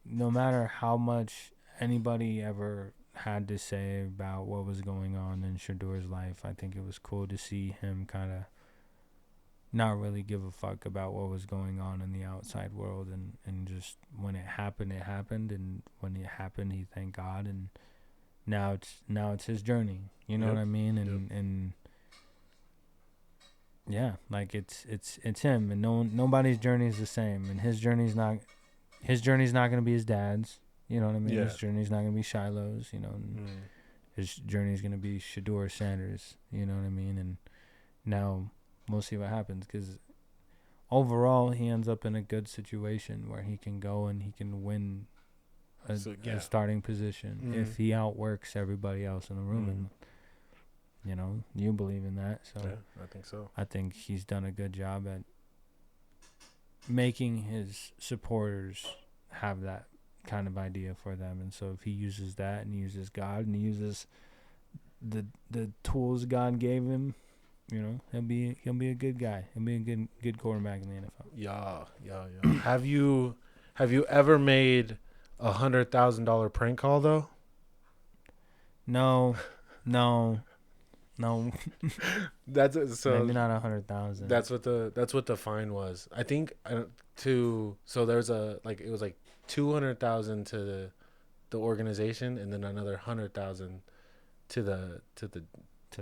no matter how much anybody ever had to say about what was going on in Shaduer's life, I think it was cool to see him kind of not really give a fuck about what was going on in the outside world, and just when it happened, and when it happened, he thanked God, and now it's his journey, you know what I mean, and yeah, like it's him, and nobody's journey is the same, and his journey's not going to be his dad's. You know what I mean? His journey's not going to be Shiloh's, you know. And his journey's going to be Shaduer Sanders, you know what I mean? And now we'll see what happens, because overall he ends up in a good situation where he can go and he can win a starting position if he outworks everybody else in the room. And, you know, you believe in that. So yeah, I think so. I think he's done a good job at making his supporters have that kind of idea for them, and so if he uses that and uses God and he uses the tools God gave him, you know, he'll be a good guy. He'll be a good quarterback in the NFL. Yeah. Have you ever made $100,000 prank call though? No. That's so. Maybe not 100,000. That's what the fine was. I think so there's it was like 200,000 to the organization and then another 100,000 to the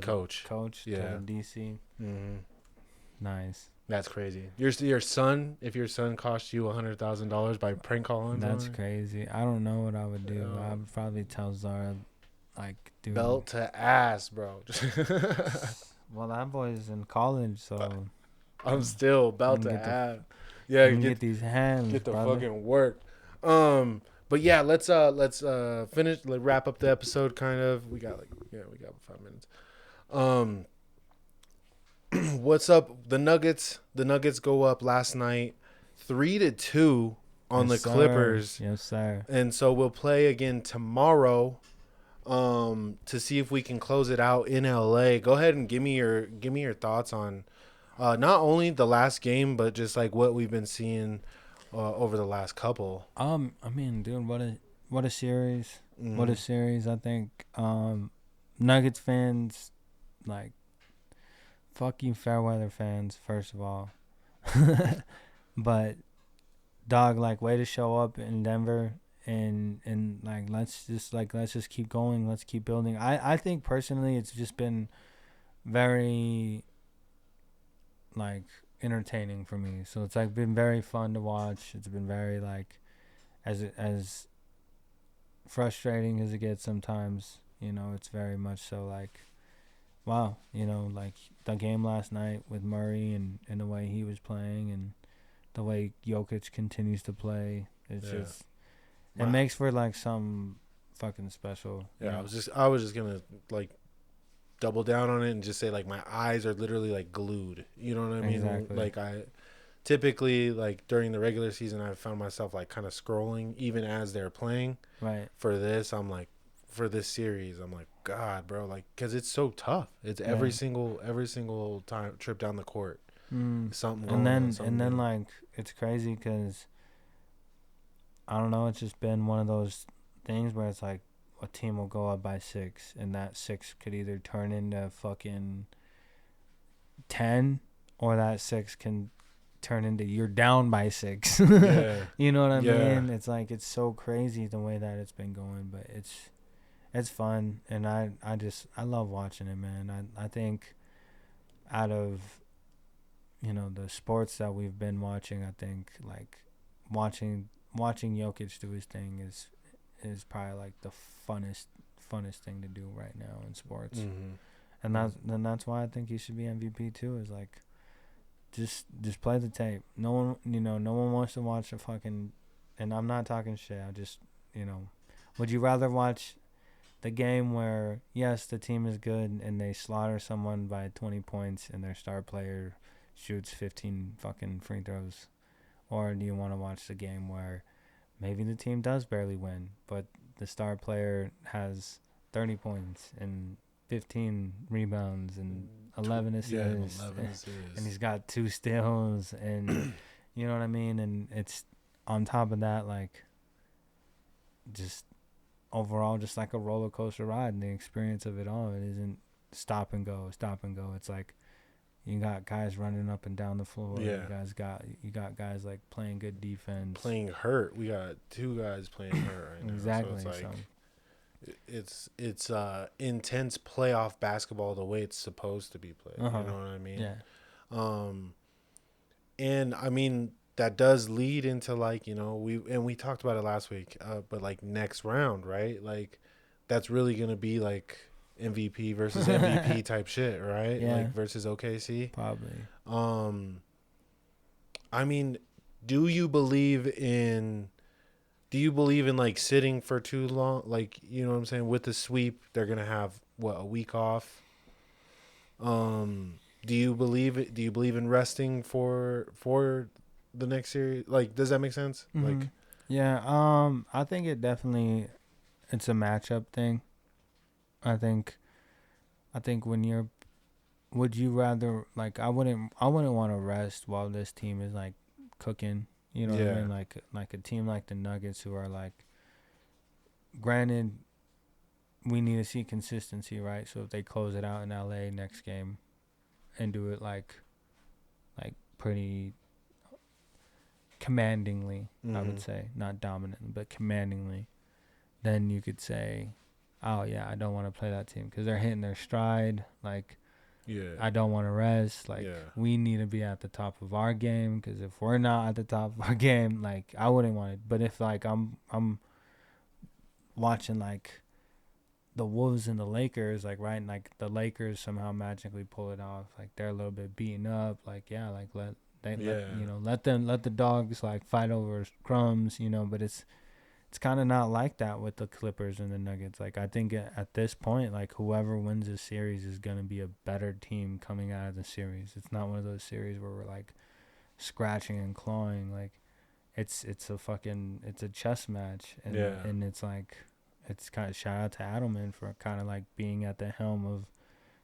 coach. To the DC. Mm-hmm. Nice. That's crazy. Your son, if your son cost you $100,000 by prank calling, that's crazy. I don't know what I would do. I would probably tell Zara, like, dude, belt to ass, bro. well, that boy's in college, so I'm still belt to ass. Yeah, get these hands. Get the brother. fucking work. But yeah, let's finish, wrap up the episode. Kind of. We got 5 minutes. What's up? The Nuggets go up last night, 3-2 on the Clippers. Yes, sir. And so we'll play again tomorrow, to see if we can close it out in LA. Go ahead and give me your thoughts on, not only the last game, but just like what we've been seeing over the last couple. I mean, dude, what a series. Mm-hmm. What a series. I think Nuggets fans, like, fuck you Fairweather fans, first of all. But dog, like, way to show up in Denver and like let's just keep going, let's keep building. I think personally it's just been very, like, entertaining for me. So it's like been very fun to watch. It's been very, like, as frustrating as it gets sometimes, you know, it's very much so like, wow, you know, like the game last night with Murray and the way he was playing and the way Jokic continues to play. It's just, it makes for like some fucking special. Yeah, I was just gonna like double down on it and just say, like, my eyes are literally like glued. You know what I mean? Exactly. Like, I typically, like, during the regular season, I found myself like kind of scrolling even as they're playing. Right. For this, I'm like, for this series, I'm like, God, bro, like, because it's so tough. It's every single time trip down the court, something going on. And then like, it's crazy because I don't know. It's just been one of those things where it's like a team will go up by 6, and that 6 could either turn into fucking 10, or that 6 can turn into you're down by 6. Yeah. You know what I mean? It's like, it's so crazy the way that it's been going, but it's fun, and I love watching it, man. I think out of, you know, the sports that we've been watching, I think, like, watching Jokic do his thing is probably like the funnest thing to do right now in sports. Mm-hmm. And that's why I think he should be MVP too, is like, just play the tape. No one wants to watch a fucking, and I'm not talking shit, I just, you know, would you rather watch the game where, yes, the team is good and they slaughter someone by 20 points and their star player shoots 15 fucking free throws? Or do you want to watch the game where maybe the team does barely win, but the star player has 30 points and 15 rebounds and 11 assists, and he's got 2 steals, and you know what I mean? And it's on top of that, like, just overall just like a roller coaster ride, and the experience of it all. It isn't stop and go. It's like you got guys running up and down the floor. Yeah. You got guys like playing good defense. Playing hurt. We got 2 guys playing hurt right now. Exactly. So it's like, it's intense playoff basketball the way it's supposed to be played. You know what I mean? Yeah. And I mean, that does lead into, like, you know, we talked about it last week, but like next round, right? Like, that's really gonna be like MVP versus MVP type shit, right? Yeah. Like versus OKC. Probably. I mean, do you believe in like sitting for too long? Like, you know what I'm saying? With the sweep, they're gonna have a week off. Do you believe it? Do you believe in resting for the next series? Like, does that make sense? Mm-hmm. Like, yeah. I think it's a matchup thing. I think when you're would you rather, like, I wouldn't want to rest while this team is like cooking. You know what I mean? Like a team like the Nuggets, who are like, granted, we need to see consistency, right? So if they close it out in LA next game and do it like pretty commandingly, I would say, not dominantly, but commandingly, then you could say, oh yeah, I don't want to play that team because they're hitting their stride. Like, I don't want to rest. Like, we need to be at the top of our game, because if we're not at the top of our game, like, I wouldn't want it. But if like I'm watching like the Wolves and the Lakers, like, right, and like the Lakers somehow magically pull it off, like they're a little bit beaten up, like, yeah, like let the dogs like fight over crumbs, you know. But it's kind of not like that with the Clippers and the Nuggets. Like, I think at this point, like, whoever wins this series is going to be a better team coming out of the series. It's not one of those series where we're like scratching and clawing. Like, it's a chess match, and it's like, it's kind of, shout out to Adelman for kind of like being at the helm of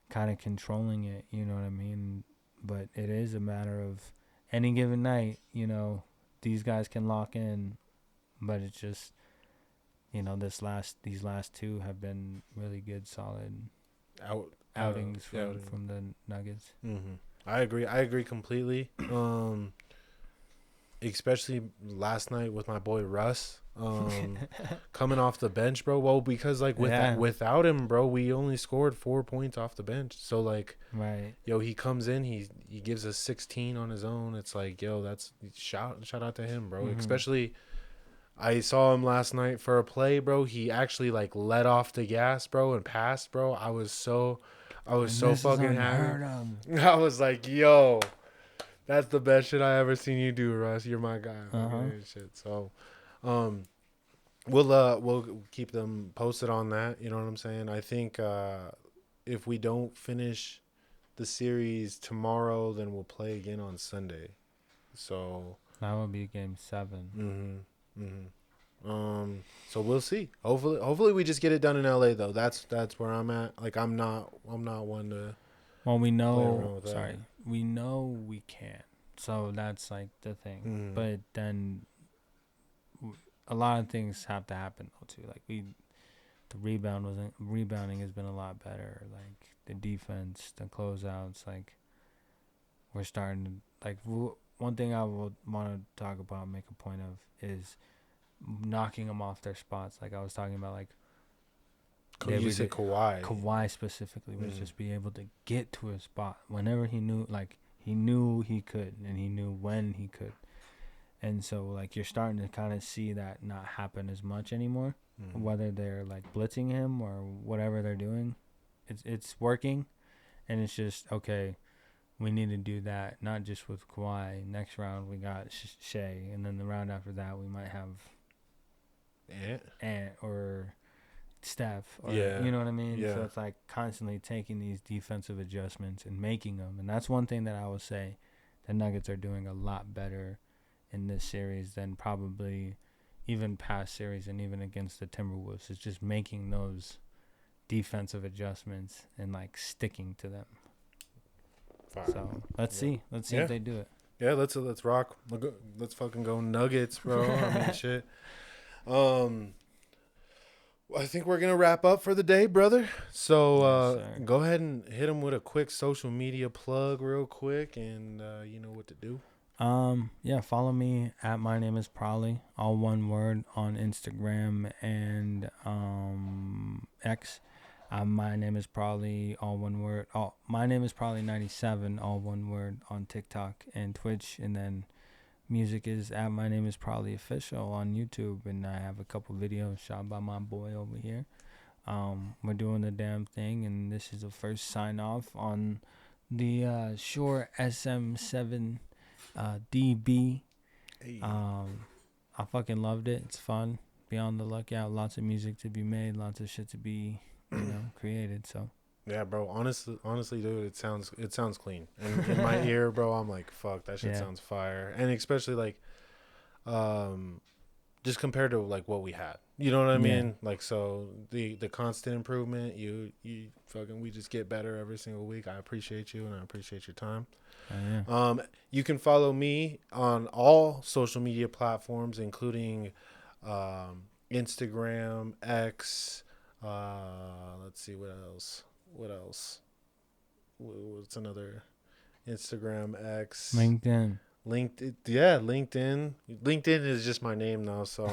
kind of controlling it, you know what I mean? But it is a matter of any given night, you know, these guys can lock in, but it's just, you know, these last two have been really good, solid outings from the Nuggets. Mm-hmm. I agree completely. Especially last night with my boy Russ, coming off the bench, bro. Well, because like without him, bro, we only scored 4 points off the bench. So like, right, yo, he comes in, he gives us 16 on his own. It's like, yo, that's shout out to him, bro. Mm-hmm. Especially, I saw him last night for a play, bro. He actually like let off the gas, bro, and passed, bro. I was so fucking happy. I was like, yo, that's the best shit I ever seen you do, Russ. You're my guy. And shit. So, we'll keep them posted on that. You know what I'm saying? I think if we don't finish the series tomorrow, then we'll play again on Sunday. So that will be game 7. So we'll see. Hopefully we just get it done in LA though. That's where I'm at. Like, I'm not one to. Well, we know. We know we can. So that's like the thing. But then a lot of things have to happen though too. Like, the rebounding has been a lot better. Like, the defense, the closeouts. Like, we're starting to, like, one thing I would want to talk about, make a point of, is knocking them off their spots. Like I was talking about, like, you said Kawhi. Kawhi specifically was just be able to get to a spot whenever he knew. Like, he knew he could, and he knew when he could. And so, like, you're starting to kind of see that not happen as much anymore. Whether they're like blitzing him or whatever they're doing, it's working, and it's just, okay, we need to do that, not just with Kawhi. Next round we got Shea, and then the round after that we might have Ant or Steph, or, you know what I mean? So it's like constantly taking these defensive adjustments and making them. And that's one thing that I would say the Nuggets are doing a lot better in this series than probably even past series, and even against the Timberwolves, is just making those defensive adjustments and like sticking to them. Fine. So let's see if they do it. Yeah, let's rock. Let's fucking go Nuggets, bro. I mean, shit. I think we're going to wrap up for the day, brother. So go ahead and hit them with a quick social media plug real quick, and you know what to do. Follow me at My Name is Prolly, all one word, on Instagram and X. My Name is Prolly, all one word. My Name is Prolly 97, all one word, on TikTok and Twitch. And then music is at My Name is Prolly Official on YouTube, and I have a couple videos shot by my boy over here. We're doing the damn thing, and this is the first sign off on the Shure SM7dB. Hey. I fucking loved it. It's fun. Be on the lookout. Lots of music to be made. Lots of shit to be, created. So. Yeah, bro. Honestly, dude, it sounds clean. And in my ear, bro, I'm like, fuck, that shit sounds fire. And especially like, just compared to like what we had. You know what I mean? Like, so the constant improvement, you fucking, we just get better every single week. I appreciate you and I appreciate your time. You can follow me on all social media platforms, including Instagram, X. Let's see, what else? What's another? Instagram, X, LinkedIn. LinkedIn. LinkedIn is just my name now, so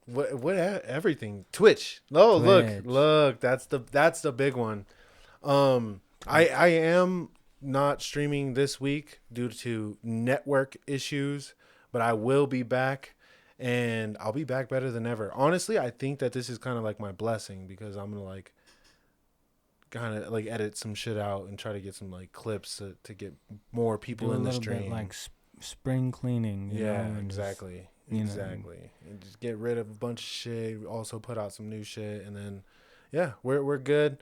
what everything. Twitch. Oh, look, that's the big one. I am not streaming this week due to network issues, but I will be back, and I'll be back better than ever. Honestly, I think that this is kind of like my blessing, because I'm gonna like kind of like edit some shit out and try to get some like clips to get more people in the stream. Bit like spring cleaning. Yeah, exactly. Exactly. And just get rid of a bunch of shit. Also put out some new shit, and then yeah, we're good.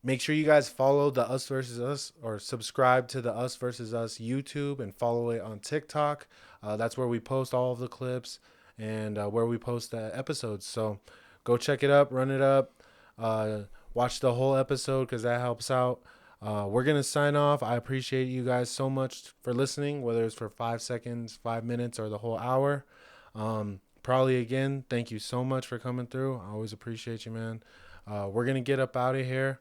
Make sure you guys follow the Us Versus Us, or subscribe to the Us Versus Us YouTube, and follow it on TikTok. That's where we post all of the clips and where we post the episodes. So go check it up, run it up. Watch the whole episode, because that helps out. We're gonna sign off. I appreciate you guys so much for listening, whether it's for 5 seconds, 5 minutes, or the whole hour. Prolly, again, thank you so much for coming through. I always appreciate you, man. We're gonna get up out of here.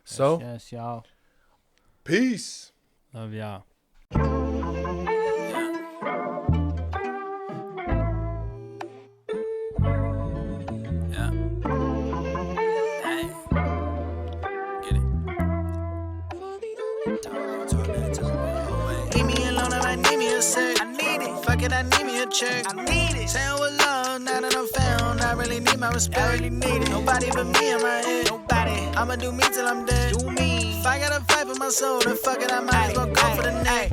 So yes, y'all. Peace. Love y'all. I need me a check. I need it. Saying with love, now that I'm found, I really need my respect. I really need it. Nobody but me in my head. Nobody. I'ma do me till I'm dead. Do me. If I gotta fight for my soul, then fuck it, I might as well go for the neck.